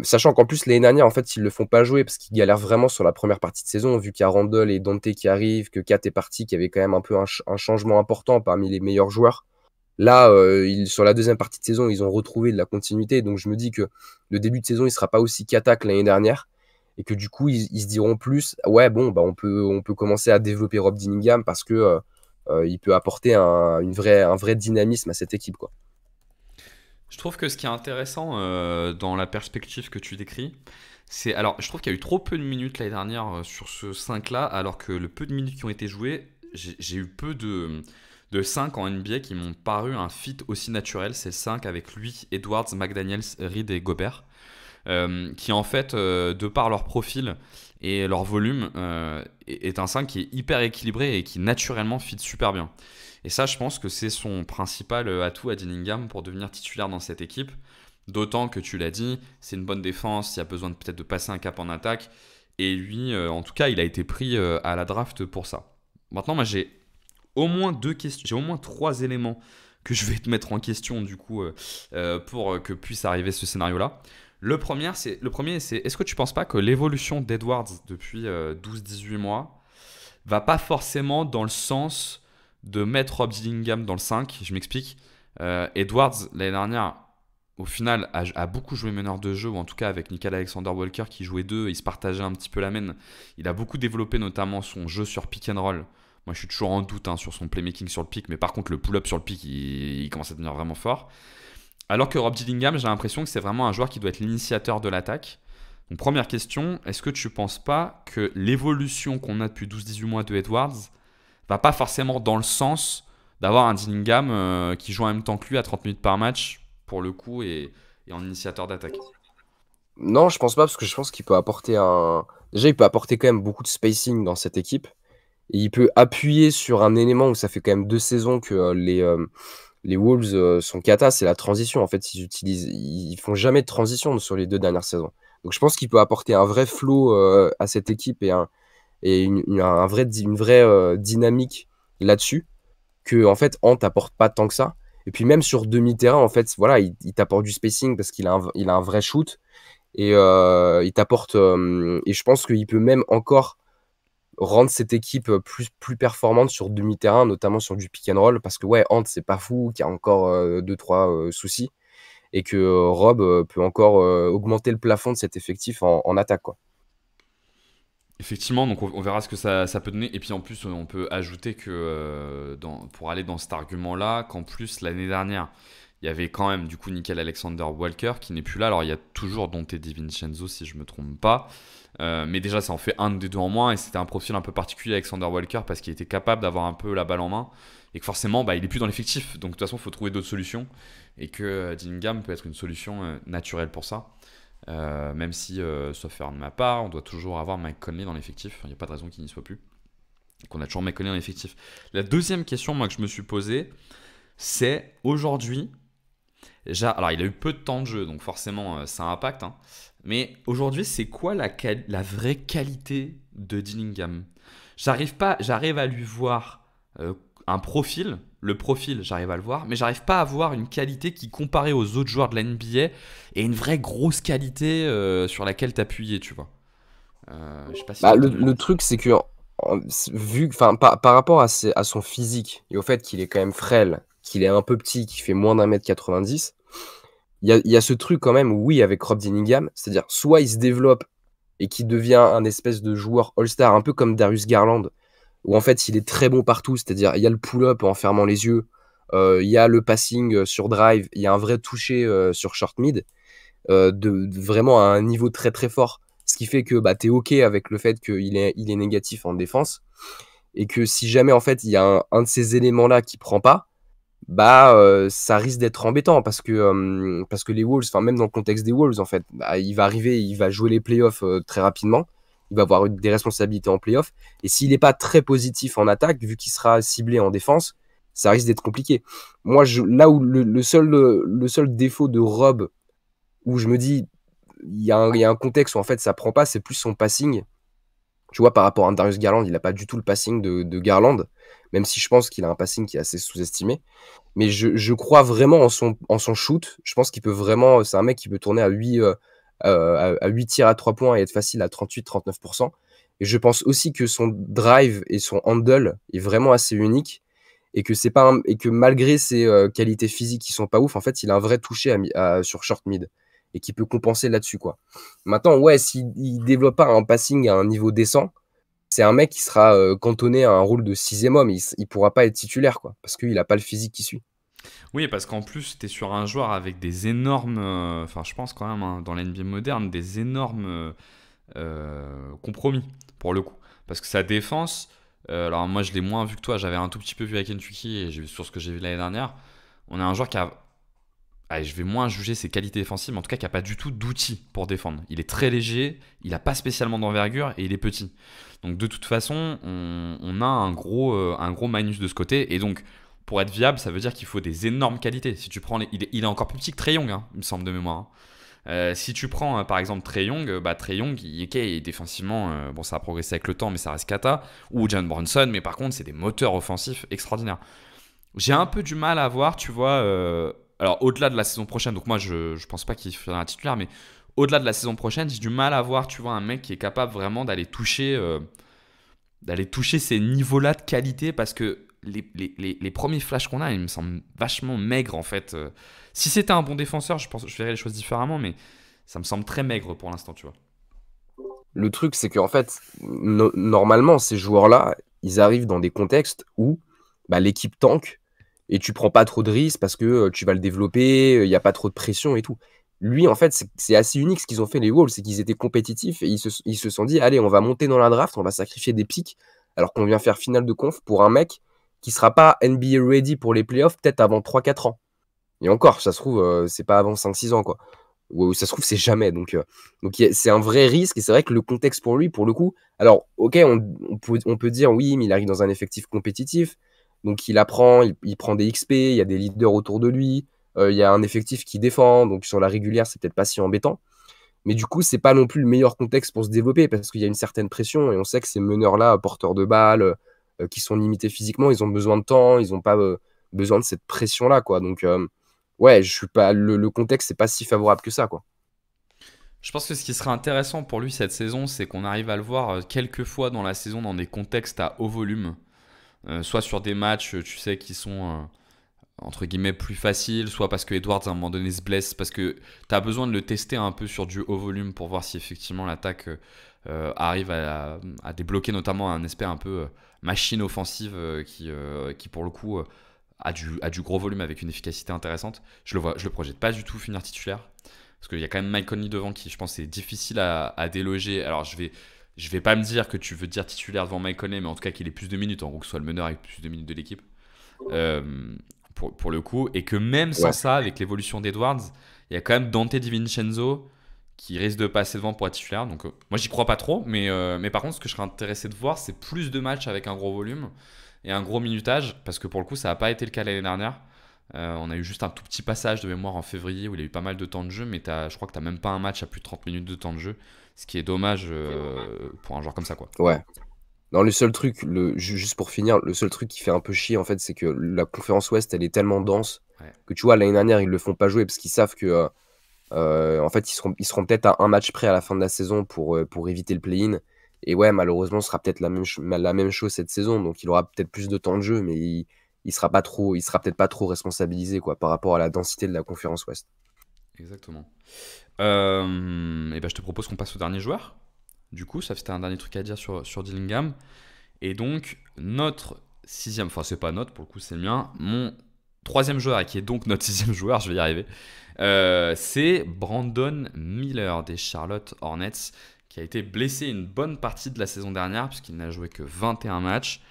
Sachant qu'en plus l'année dernière en fait ils le font pas jouer parce qu'ils galèrent vraiment sur la première partie de saison vu qu'il y a Randle et Dante qui arrivent, que Kat est parti, qu'il y avait quand même un peu un changement important parmi les meilleurs joueurs. Là sur la deuxième partie de saison ils ont retrouvé de la continuité, donc je me dis que le début de saison il sera pas aussi cata que l'année dernière et que du coup ils se diront plus ouais bon bah on peut commencer à développer Rob Dillingham parce que il peut apporter un vrai dynamisme à cette équipe, quoi. Je trouve que ce qui est intéressant dans la perspective que tu décris, c'est. Alors, je trouve qu'il y a eu trop peu de minutes l'année dernière sur ce 5-là, alors que le peu de minutes qui ont été jouées, j'ai eu peu de 5 en NBA qui m'ont paru un fit aussi naturel. C'est le 5 avec lui, Edwards, McDaniels, Reed et Gobert. Qui en fait, de par leur profil et leur volume, est un 5 qui est hyper équilibré et qui naturellement fit super bien. Et ça, je pense que c'est son principal atout à Dillingham pour devenir titulaire dans cette équipe. D'autant que tu l'as dit, c'est une bonne défense, il y a besoin peut-être de passer un cap en attaque. Et lui, en tout cas, il a été pris à la draft pour ça. Maintenant, moi, j'ai au moins 3 éléments que je vais te mettre en question du coup pour que puisse arriver ce scénario-là. Le premier, c'est est-ce que tu ne penses pas que l'évolution d'Edwards depuis 12-18 mois va pas forcément dans le sens de mettre Rob Dillingham dans le 5? Je m'explique. Edwards, l'année dernière, au final, a beaucoup joué meneur de jeu, ou en tout cas avec Nickel Alexander-Walker qui jouait 2, il se partageait un petit peu la main. Il a beaucoup développé notamment son jeu sur pick and roll. Moi, je suis toujours en doute sur son playmaking sur le pick, mais par contre, le pull-up sur le pick, il commence à devenir vraiment fort. Alors que Rob Dillingham, j'ai l'impression que c'est vraiment un joueur qui doit être l'initiateur de l'attaque. Donc première question, est-ce que tu ne penses pas que l'évolution qu'on a depuis 12-18 mois de Edwards va pas forcément dans le sens d'avoir un Dillingham qui joue en même temps que lui à 30 minutes par match, pour le coup, et en initiateur d'attaque? Non, je pense pas parce que je pense qu'il peut apporter déjà il peut apporter quand même beaucoup de spacing dans cette équipe et il peut appuyer sur un élément où ça fait quand même 2 saisons que les Wolves sont cata, c'est la transition. En fait, ils font jamais de transition sur les 2 dernières saisons. Donc, je pense qu'il peut apporter un vrai flow à cette équipe et une vraie dynamique là-dessus que en fait Ant t'apporte pas tant que ça. Et puis même sur demi-terrain, en fait, voilà, il t'apporte du spacing parce qu'il a un vrai shoot et il t'apporte. Et je pense qu'il peut même encore rendre cette équipe plus performante sur demi-terrain, notamment sur du pick and roll, parce que ouais, Ant c'est pas fou, qu'il y a encore 2-3 soucis, et que Rob peut encore augmenter le plafond de cet effectif en attaque, quoi. Effectivement, donc on verra ce que ça peut donner. Et puis en plus, on peut ajouter que pour aller dans cet argument-là, qu'en plus l'année dernière, il y avait quand même du coup Nickel Alexander Walker qui n'est plus là. Alors il y a toujours Dante DiVincenzo si je me trompe pas. Mais déjà ça en fait un des deux en moins et c'était un profil un peu particulier Alexander Walker parce qu'il était capable d'avoir un peu la balle en main et que forcément il est plus dans l'effectif. Donc de toute façon il faut trouver d'autres solutions et que Dillingham peut être une solution naturelle pour ça. Même si, sauf erreur de ma part, on doit toujours avoir Mike Conley dans l'effectif. Il n'y a pas de raison qu'il n'y soit plus. Donc on a toujours Mike Conley dans l'effectif. La deuxième question moi, que je me suis posée, c'est aujourd'hui. Alors, il a eu peu de temps de jeu, donc forcément, ça impacte. Hein. Mais aujourd'hui, c'est quoi la vraie qualité de Dillingham? J'arrive à lui voir un profil. Le profil, j'arrive à le voir, mais j'arrive pas à voir une qualité qui, comparée aux autres joueurs de la NBA, est une vraie grosse qualité sur laquelle t'appuyer, tu vois. Je sais pas si Bah, tu le truc, c'est que, par rapport à son physique et au fait qu'il est quand même frêle, qu'il est un peu petit, qu'il fait moins d'1m90, il y a ce truc quand même, oui, avec Rob Dillingham, c'est-à-dire soit il se développe et qu'il devient un espèce de joueur all-star, un peu comme Darius Garland, où en fait il est très bon partout, c'est-à-dire il y a le pull-up en fermant les yeux, il y a le passing sur drive, il y a un vrai toucher sur short mid, vraiment à un niveau très très fort. Ce qui fait que bah, tu es OK avec le fait qu'il il est négatif en défense. Et que si jamais en fait il y a un de ces éléments-là qui prend pas, bah ça risque d'être embêtant parce que les Wolves, enfin même dans le contexte des Wolves en fait, bah, il va arriver, il va jouer les playoffs très rapidement, il va avoir des responsabilités en playoffs, et s'il n'est pas très positif en attaque, vu qu'il sera ciblé en défense, ça risque d'être compliqué. Moi, là où le seul défaut de Rob, où je me dis, il y a un contexte où en fait ça prend pas, c'est plus son passing. Tu vois, par rapport à Darius Garland, il n'a pas du tout le passing de Garland, même si je pense qu'il a un passing qui est assez sous-estimé. Mais je crois vraiment en son shoot. Je pense qu'il peut vraiment. C'est un mec qui peut tourner à 8 tirs à 3 points et être facile à 38-39%. Et je pense aussi que son drive et son handle est vraiment assez unique. Et que, et que malgré ses qualités physiques qui sont pas ouf, en fait, il a un vrai toucher sur short mid. Et qui peut compenser là-dessus, quoi. Maintenant, ouais, s'il développe pas un passing à un niveau décent, c'est un mec qui sera cantonné à un rôle de sixième homme. Il pourra pas être titulaire, quoi, parce qu'il a pas le physique qui suit. Oui, parce qu'en plus, tu es sur un joueur avec des énormes. Enfin, je pense quand même, hein, dans l'NBA moderne, des énormes compromis, pour le coup. Parce que sa défense. Alors, moi, je l'ai moins vu que toi. J'avais un tout petit peu vu à Kentucky et j'ai vu sur ce que j'ai vu l'année dernière. On a un joueur qui a. Allez, je vais moins juger ses qualités défensives, mais en tout cas, qui n'a pas du tout d'outils pour défendre. Il est très léger, il n'a pas spécialement d'envergure et il est petit. Donc, de toute façon, on a un gros minus de ce côté. Et donc, pour être viable, ça veut dire qu'il faut des énormes qualités. Si tu prends il est encore plus petit que Trae Young, hein, il me semble de mémoire. Hein. Si tu prends par exemple Trae Young, Trae Young, est défensivement, bon, ça a progressé avec le temps, mais ça reste cata. Ou John Bronson, mais par contre, c'est des moteurs offensifs extraordinaires. J'ai un peu du mal à voir, tu vois. Alors, au-delà de la saison prochaine, donc moi, je pense pas qu'il fera un titulaire, mais au-delà de la saison prochaine, j'ai du mal à voir, tu vois, un mec qui est capable vraiment d'aller toucher ces niveaux-là de qualité parce que les premiers flashs qu'on a, ils me semblent vachement maigres en fait. Si c'était un bon défenseur, je pense que je verrais les choses différemment, mais ça me semble très maigre pour l'instant, tu vois. Le truc, c'est qu'en fait, normalement, ces joueurs-là, ils arrivent dans des contextes où bah, l'équipe tank et tu prends pas trop de risques parce que tu vas le développer, il n'y a pas trop de pression et tout. Lui, en fait, c'est assez unique ce qu'ils ont fait les Wolves, c'est qu'ils étaient compétitifs et ils se sont dit, allez, on va monter dans la draft, on va sacrifier des pics alors qu'on vient faire finale de conf pour un mec qui sera pas NBA ready pour les playoffs peut-être avant 3-4 ans. Et encore, ça se trouve, c'est pas avant 5-6 ans, quoi. Ou ça se trouve, c'est jamais. Donc c'est un vrai risque. Et c'est vrai que le contexte pour lui, pour le coup, alors, ok, on peut dire, oui, mais il arrive dans un effectif compétitif. Donc il apprend, il prend des XP, il y a des leaders autour de lui, il y a un effectif qui défend. Donc sur la régulière, c'est peut-être pas si embêtant. Mais du coup, c'est pas non plus le meilleur contexte pour se développer parce qu'il y a une certaine pression. Et on sait que ces meneurs-là, porteurs de balles, qui sont limités physiquement, ils ont besoin de temps, ils n'ont pas besoin de cette pression-là, quoi. Donc, ouais, je suis pas, le contexte, c'est pas si favorable que ça, quoi. Je pense que ce qui serait intéressant pour lui cette saison, c'est qu'on arrive à le voir quelques fois dans la saison dans des contextes à haut volume. Soit sur des matchs, tu sais, qui sont entre guillemets plus faciles, soit parce que Edwards à un moment donné se blesse, parce que tu as besoin de le tester un peu sur du haut volume pour voir si effectivement l'attaque arrive à débloquer notamment un aspect un peu machine offensive qui pour le coup a du gros volume avec une efficacité intéressante. Je le projette pas du tout finir titulaire, parce qu'il y a quand même Mike Conley devant qui je pense est difficile à déloger. Alors je vais pas me dire que tu veux dire titulaire devant Mike Conley, mais en tout cas qu'il ait plus de minutes, en gros que ce soit le meneur avec plus de minutes de l'équipe. Pour le coup, et que même sans ça, avec l'évolution d'Edwards, il y a quand même Dante DiVincenzo qui risque de passer devant pour être titulaire. Donc moi j'y crois pas trop, mais par contre ce que je serais intéressé de voir, c'est plus de matchs avec un gros volume et un gros minutage, parce que pour le coup ça n'a pas été le cas l'année dernière. On a eu juste un tout petit passage de mémoire en février où il a eu pas mal de temps de jeu, mais je crois que t'as même pas un match à plus de 30 minutes de temps de jeu, ce qui est dommage pour un joueur comme ça, quoi. Ouais. Non, le seul truc, juste pour finir, le seul truc qui fait un peu chier, en fait, c'est que la conférence Ouest, elle est tellement dense Ouais. que tu vois, l'année dernière, ils le font pas jouer parce qu'ils savent que, en fait, ils seront peut-être à un match près à la fin de la saison pour éviter le play-in. Et ouais, malheureusement, ce sera peut-être la même chose cette saison. Donc, il aura peut-être plus de temps de jeu, mais il sera peut-être pas trop responsabilisé, quoi, par rapport à la densité de la conférence Ouest. Exactement. Et ben, je te propose qu'on passe au dernier joueur. Du coup, ça c'était un dernier truc à dire sur Dillingham. Et donc, notre sixième, enfin, c'est pas notre, pour le coup, c'est le mien. Mon troisième joueur, et qui est donc notre sixième joueur, je vais y arriver, c'est Brandon Miller des Charlotte Hornets, qui a été blessé une bonne partie de la saison dernière, puisqu'il n'a joué que 21 matchs,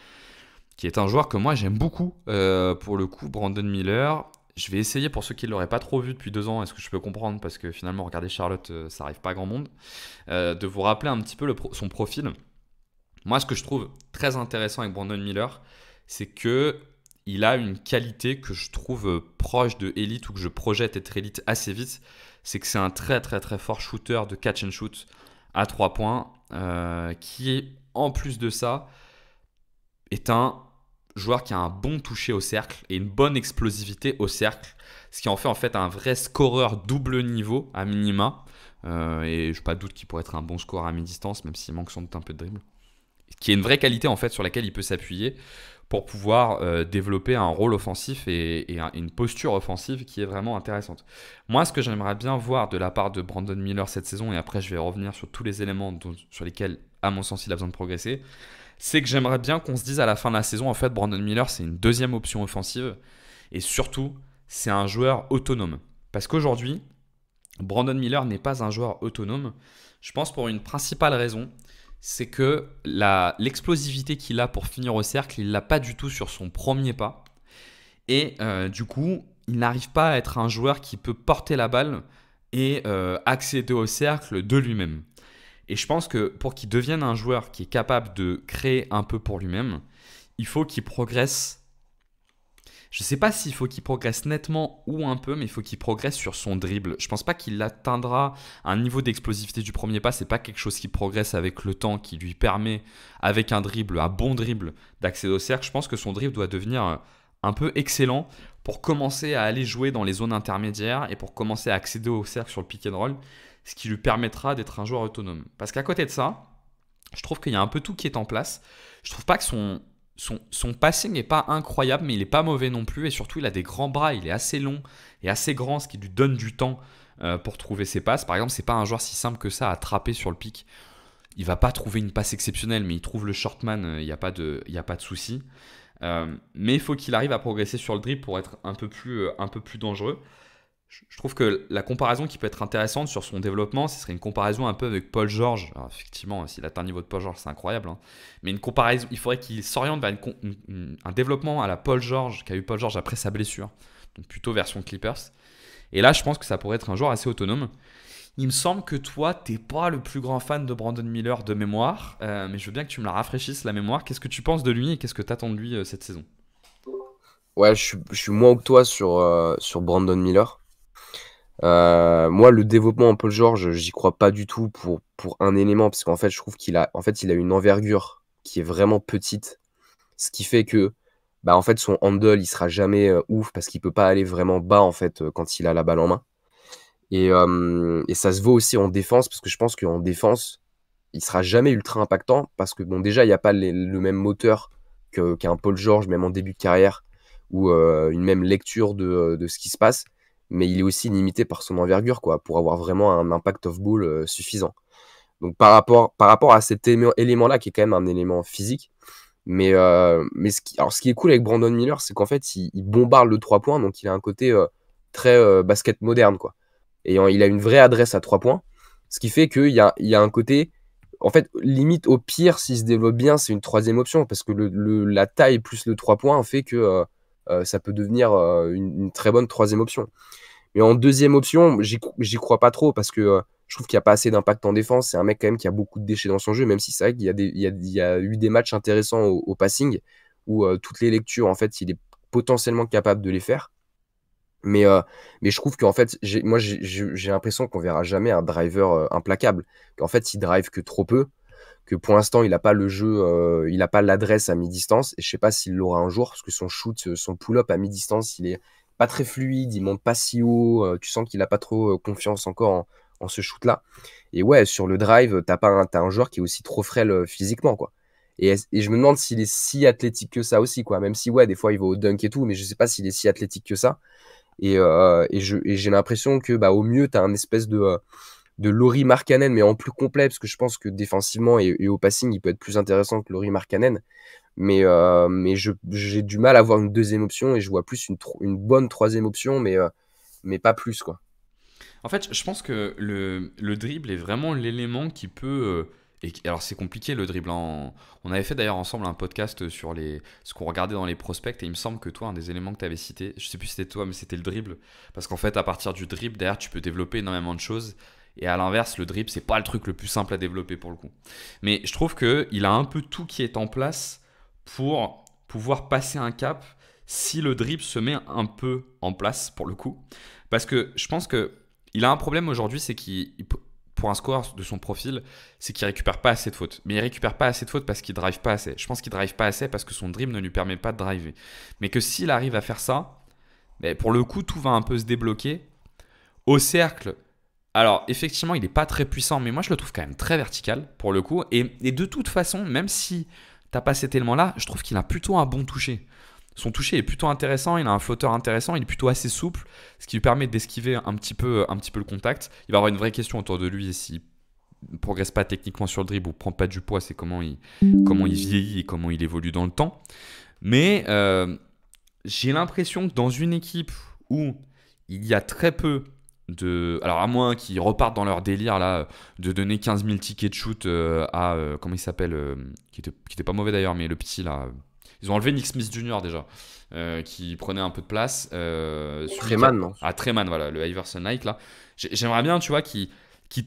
qui est un joueur que moi j'aime beaucoup, pour le coup, Brandon Miller. Je vais essayer, pour ceux qui ne l'auraient pas trop vu depuis 2 ans, est-ce que je peux comprendre, parce que finalement, regarder Charlotte, ça n'arrive pas à grand monde, de vous rappeler un petit peu son profil. Moi, ce que je trouve très intéressant avec Brandon Miller, c'est que il a une qualité que je trouve proche de élite, ou que je projette être élite assez vite. C'est que c'est un très très très fort shooter de catch and shoot à 3 points, qui est, en plus de ça, est un joueur qui a un bon toucher au cercle et une bonne explosivité au cercle, ce qui en fait un vrai scoreur double niveau à minima. Et je n'ai pas de doute qu'il pourrait être un bon scoreur à mi-distance, même s'il manque sans doute un peu de dribble. Qui est une vraie qualité en fait sur laquelle il peut s'appuyer pour pouvoir développer un rôle offensif et une posture offensive qui est vraiment intéressante. Moi, ce que j'aimerais bien voir de la part de Brandon Miller cette saison, et après je vais revenir sur tous les éléments sur lesquels, à mon sens, il a besoin de progresser, c'est que j'aimerais bien qu'on se dise à la fin de la saison, en fait, Brandon Miller, c'est une deuxième option offensive, et surtout, c'est un joueur autonome. Parce qu'aujourd'hui, Brandon Miller n'est pas un joueur autonome, je pense pour une principale raison, c'est que l'explosivité qu'il a pour finir au cercle, il ne l'a pas du tout sur son premier pas. Et du coup, il n'arrive pas à être un joueur qui peut porter la balle et accéder au cercle de lui-même. Et je pense que pour qu'il devienne un joueur qui est capable de créer un peu pour lui-même, il faut qu'il progresse. Je ne sais pas s'il faut qu'il progresse nettement ou un peu, mais il faut qu'il progresse sur son dribble. Je ne pense pas qu'il atteindra un niveau d'explosivité du premier pas. Ce n'est pas quelque chose qui progresse avec le temps, qui lui permet, avec un bon dribble, d'accéder au cercle. Je pense que son dribble doit devenir un peu excellent pour commencer à aller jouer dans les zones intermédiaires et pour commencer à accéder au cercle sur le pick and roll, ce qui lui permettra d'être un joueur autonome. Parce qu'à côté de ça, je trouve qu'il y a un peu tout qui est en place. Je trouve pas que son passing n'est pas incroyable, mais il n'est pas mauvais non plus. Et surtout, il a des grands bras, il est assez long et assez grand, ce qui lui donne du temps pour trouver ses passes. Par exemple, c'est pas un joueur si simple que ça à attraper sur le pic. Il va pas trouver une passe exceptionnelle, mais il trouve le shortman, il n'y a pas de souci. Mais il faut qu'il arrive à progresser sur le dribble pour être un peu plus dangereux. Je trouve que la comparaison qui peut être intéressante sur son développement, ce serait une comparaison un peu avec Paul George. Alors effectivement, s'il atteint un niveau de Paul George, c'est incroyable. Hein. Mais une comparaison, il faudrait qu'il s'oriente vers un développement à la Paul George, qu'a eu Paul George après sa blessure. Donc plutôt version Clippers. Et là, je pense que ça pourrait être un joueur assez autonome. Il me semble que toi, t'es pas le plus grand fan de Brandon Miller de mémoire. Mais je veux bien que tu me la rafraîchisses, la mémoire. Qu'est-ce que tu penses de lui et qu'est-ce que tu attends de lui cette saison? Ouais, je suis moins que toi sur Brandon Miller. Moi, le développement en Paul George, j'y crois pas du tout pour un élément, parce qu'en fait, je trouve il a une envergure qui est vraiment petite, ce qui fait que, bah, en fait, son handle, il sera jamais ouf parce qu'il peut pas aller vraiment bas en fait quand il a la balle en main. Et ça se voit aussi en défense, parce que je pense qu'en défense, il sera jamais ultra impactant, parce que bon, déjà, il n'y a pas le même moteur qu'un Paul George, même en début de carrière, ou une même lecture de ce qui se passe, mais il est aussi limité par son envergure, quoi, pour avoir vraiment un impact off ball suffisant. Donc par rapport à cet élément-là, qui est quand même un élément physique, mais ce qui est cool avec Brandon Miller, c'est qu'en fait, il bombarde le 3 points, donc il a un côté très basket moderne, quoi. Et il a une vraie adresse à 3 points, ce qui fait qu'il y a un côté, en fait, limite au pire, s'il se développe bien, c'est une troisième option, parce que la taille plus le 3 points fait que ça peut devenir une très bonne troisième option. Mais en deuxième option, j'y crois pas trop, parce que je trouve qu'il n'y a pas assez d'impact en défense. C'est un mec quand même qui a beaucoup de déchets dans son jeu, même si c'est vrai qu'il y a eu des matchs intéressants au passing, où toutes les lectures, en fait, il est potentiellement capable de les faire. Mais, mais je trouve qu'en fait, j'ai l'impression qu'on verra jamais un driver implacable. Qu'en fait, il drive que trop peu, que pour l'instant, il n'a pas le jeu, il n'a pas l'adresse à mi-distance. Et je sais pas s'il l'aura un jour, parce que son shoot, son pull-up à mi-distance, il est pas très fluide, il monte pas si haut. Tu sens qu'il a pas trop confiance encore en ce shoot-là. Et ouais, sur le drive, t'as un joueur qui est aussi trop frêle physiquement, quoi. Et je me demande s'il est si athlétique que ça aussi, quoi. Même si, ouais, des fois, il va au dunk et tout, mais je sais pas s'il est si athlétique que ça. Et j'ai l'impression que, bah, au mieux, tu as un espèce de Lauri Markkanen, mais en plus complet, parce que je pense que défensivement et au passing, il peut être plus intéressant que Lauri Markkanen. Mais j'ai du mal à avoir une deuxième option et je vois plus une bonne troisième option, mais pas plus, quoi. En fait, je pense que le dribble est vraiment l'élément qui peut. Alors, c'est compliqué le dribble. On avait fait d'ailleurs ensemble un podcast sur ce qu'on regardait dans les prospects. Et il me semble que toi, un des éléments que tu avais cité, je sais plus si c'était toi, mais c'était le dribble. Parce qu'en fait, à partir du dribble, derrière, tu peux développer énormément de choses. Et à l'inverse, le dribble, c'est pas le truc le plus simple à développer pour le coup. Mais je trouve qu'il a un peu tout qui est en place pour pouvoir passer un cap si le dribble se met un peu en place pour le coup. Parce que je pense que il a un problème aujourd'hui, c'est pour un scoreur de son profil, c'est qu'il récupère pas assez de fautes. Mais il récupère pas assez de fautes parce qu'il drive pas assez. Je pense qu'il drive pas assez parce que son dribble ne lui permet pas de driver. Mais que s'il arrive à faire ça, pour le coup, tout va un peu se débloquer. Au cercle, alors effectivement, il n'est pas très puissant, mais moi je le trouve quand même très vertical pour le coup. Et de toute façon, même si t'as pas cet élément-là, je trouve qu'il a plutôt un bon toucher. Son toucher est plutôt intéressant, il a un flotteur intéressant, il est plutôt assez souple, ce qui lui permet d'esquiver un petit peu le contact. Il va avoir une vraie question autour de lui et s'il ne progresse pas techniquement sur le dribble ou prend pas du poids, c'est comment il vieillit et comment il évolue dans le temps. Mais j'ai l'impression que dans une équipe où il y a très peu alors à moins qu'ils repartent dans leur délire là, de donner 15 000 tickets de shoot à, comment il s'appelle, qui était pas mauvais d'ailleurs, mais le petit là. Ils ont enlevé Nick Smith Jr. déjà, qui prenait un peu de place. Freeman, non? Treman, voilà, le Iverson Knight là. J'aimerais bien, tu vois, qu'ils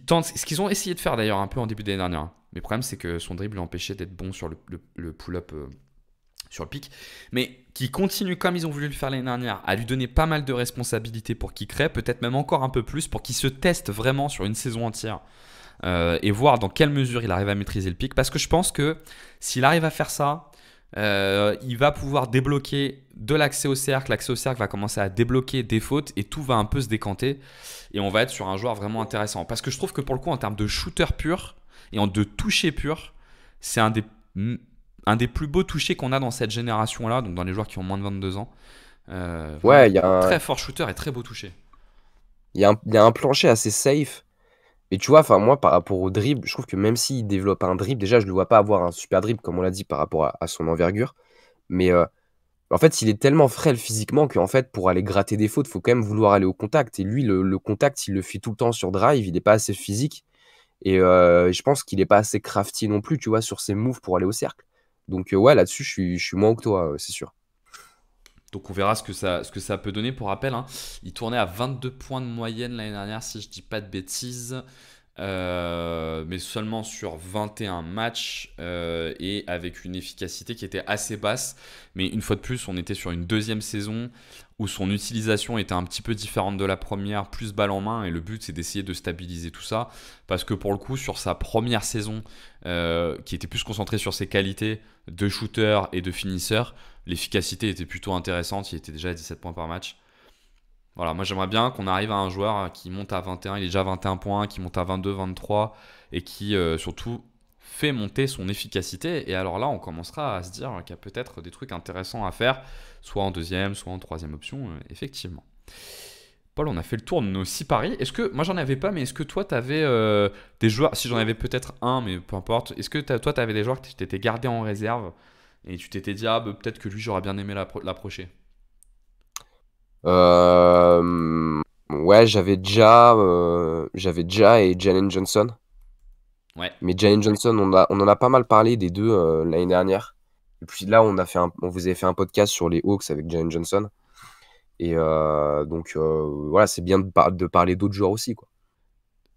tentent. Ce qu'ils ont essayé de faire d'ailleurs un peu en début d'année dernière. Hein. Mais le problème, c'est que son dribble l'empêchait d'être bon sur le pull-up sur le pic. Mais qui continue comme ils ont voulu le faire l'année dernière, à lui donner pas mal de responsabilités pour qu'il crée, peut-être même encore un peu plus, pour qu'il se teste vraiment sur une saison entière. Et voir dans quelle mesure il arrive à maîtriser le pic. Parce que je pense que s'il arrive à faire ça, il va pouvoir débloquer de l'accès au cercle. L'accès au cercle va commencer à débloquer des fautes et tout va un peu se décanter. Et on va être sur un joueur vraiment intéressant. Parce que je trouve que pour le coup, en termes de shooter pur et de toucher pur, c'est un des plus beaux touchés qu'on a dans cette génération-là, donc dans les joueurs qui ont moins de 22 ans. Ouais, il y a très fort shooter et très beau toucher. il y a un plancher assez safe. Et tu vois, enfin moi, par rapport au dribble, je trouve que même s'il développe un dribble, déjà, je ne le vois pas avoir un super dribble, comme on l'a dit, par rapport à son envergure. Mais en fait, il est tellement frêle physiquement qu'en fait, pour aller gratter des fautes, il faut quand même vouloir aller au contact. Et lui, le contact, il le fait tout le temps sur drive, il n'est pas assez physique. Et je pense qu'il n'est pas assez crafty non plus, tu vois, sur ses moves pour aller au cercle. Donc ouais, là-dessus, je suis moins que toi, c'est sûr. Donc on verra ce que ça peut donner. Pour rappel, hein, il tournait à 22 points de moyenne l'année dernière, si je dis pas de bêtises. Mais seulement sur 21 matchs et avec une efficacité qui était assez basse. Mais une fois de plus, on était sur une deuxième saison où son utilisation était un petit peu différente de la première, plus balle en main. Et le but, c'est d'essayer de stabiliser tout ça. Parce que pour le coup, sur sa première saison, qui était plus concentrée sur ses qualités de shooter et de finisseur, l'efficacité était plutôt intéressante. Il était déjà à 17 points par match. Voilà, moi j'aimerais bien qu'on arrive à un joueur qui monte à 21, il est déjà à 21 points, qui monte à 22, 23 et qui surtout fait monter son efficacité. Et alors là, on commencera à se dire qu'il y a peut-être des trucs intéressants à faire, soit en deuxième, soit en troisième option, effectivement. Paul, on a fait le tour de nos 6 paris. Est-ce que, moi j'en avais pas, mais est-ce que toi t'avais des joueurs, si j'en avais peut-être un, mais peu importe, est-ce que toi t'avais des joueurs que tu t'étais gardé en réserve et tu t'étais dit, ah bah, peut-être que lui j'aurais bien aimé l'approcher? Ouais, j'avais déjà et Jalen Johnson. Ouais. Mais Jalen Johnson, on en a pas mal parlé des deux l'année dernière. Et puis là, on vous avait fait un podcast sur les Hawks avec Jalen Johnson. Et donc voilà, c'est bien de parler d'autres joueurs aussi, quoi.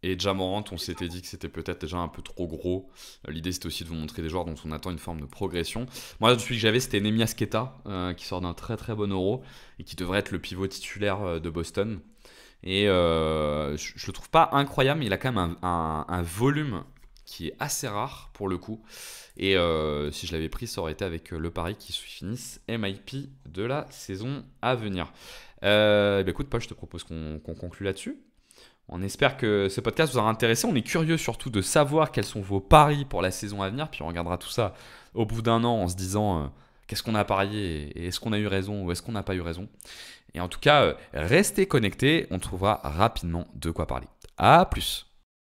Et Ja Morant, on s'était dit que c'était peut-être déjà un peu trop gros. L'idée, c'était aussi de vous montrer des joueurs dont on attend une forme de progression. Moi, celui que j'avais, c'était Nemias Queta, qui sort d'un très très bon Euro et qui devrait être le pivot titulaire de Boston. Et je le trouve pas incroyable, mais il a quand même un volume qui est assez rare pour le coup. Et si je l'avais pris, ça aurait été avec le pari qui finisse MIP de la saison à venir. Écoute, Paul, je te propose qu'on conclue là-dessus. On espère que ce podcast vous aura intéressé. On est curieux surtout de savoir quels sont vos paris pour la saison à venir. Puis on regardera tout ça au bout d'un an en se disant qu'est-ce qu'on a parié et est-ce qu'on a eu raison ou est-ce qu'on n'a pas eu raison. Et en tout cas, restez connectés. On trouvera rapidement de quoi parler. À plus.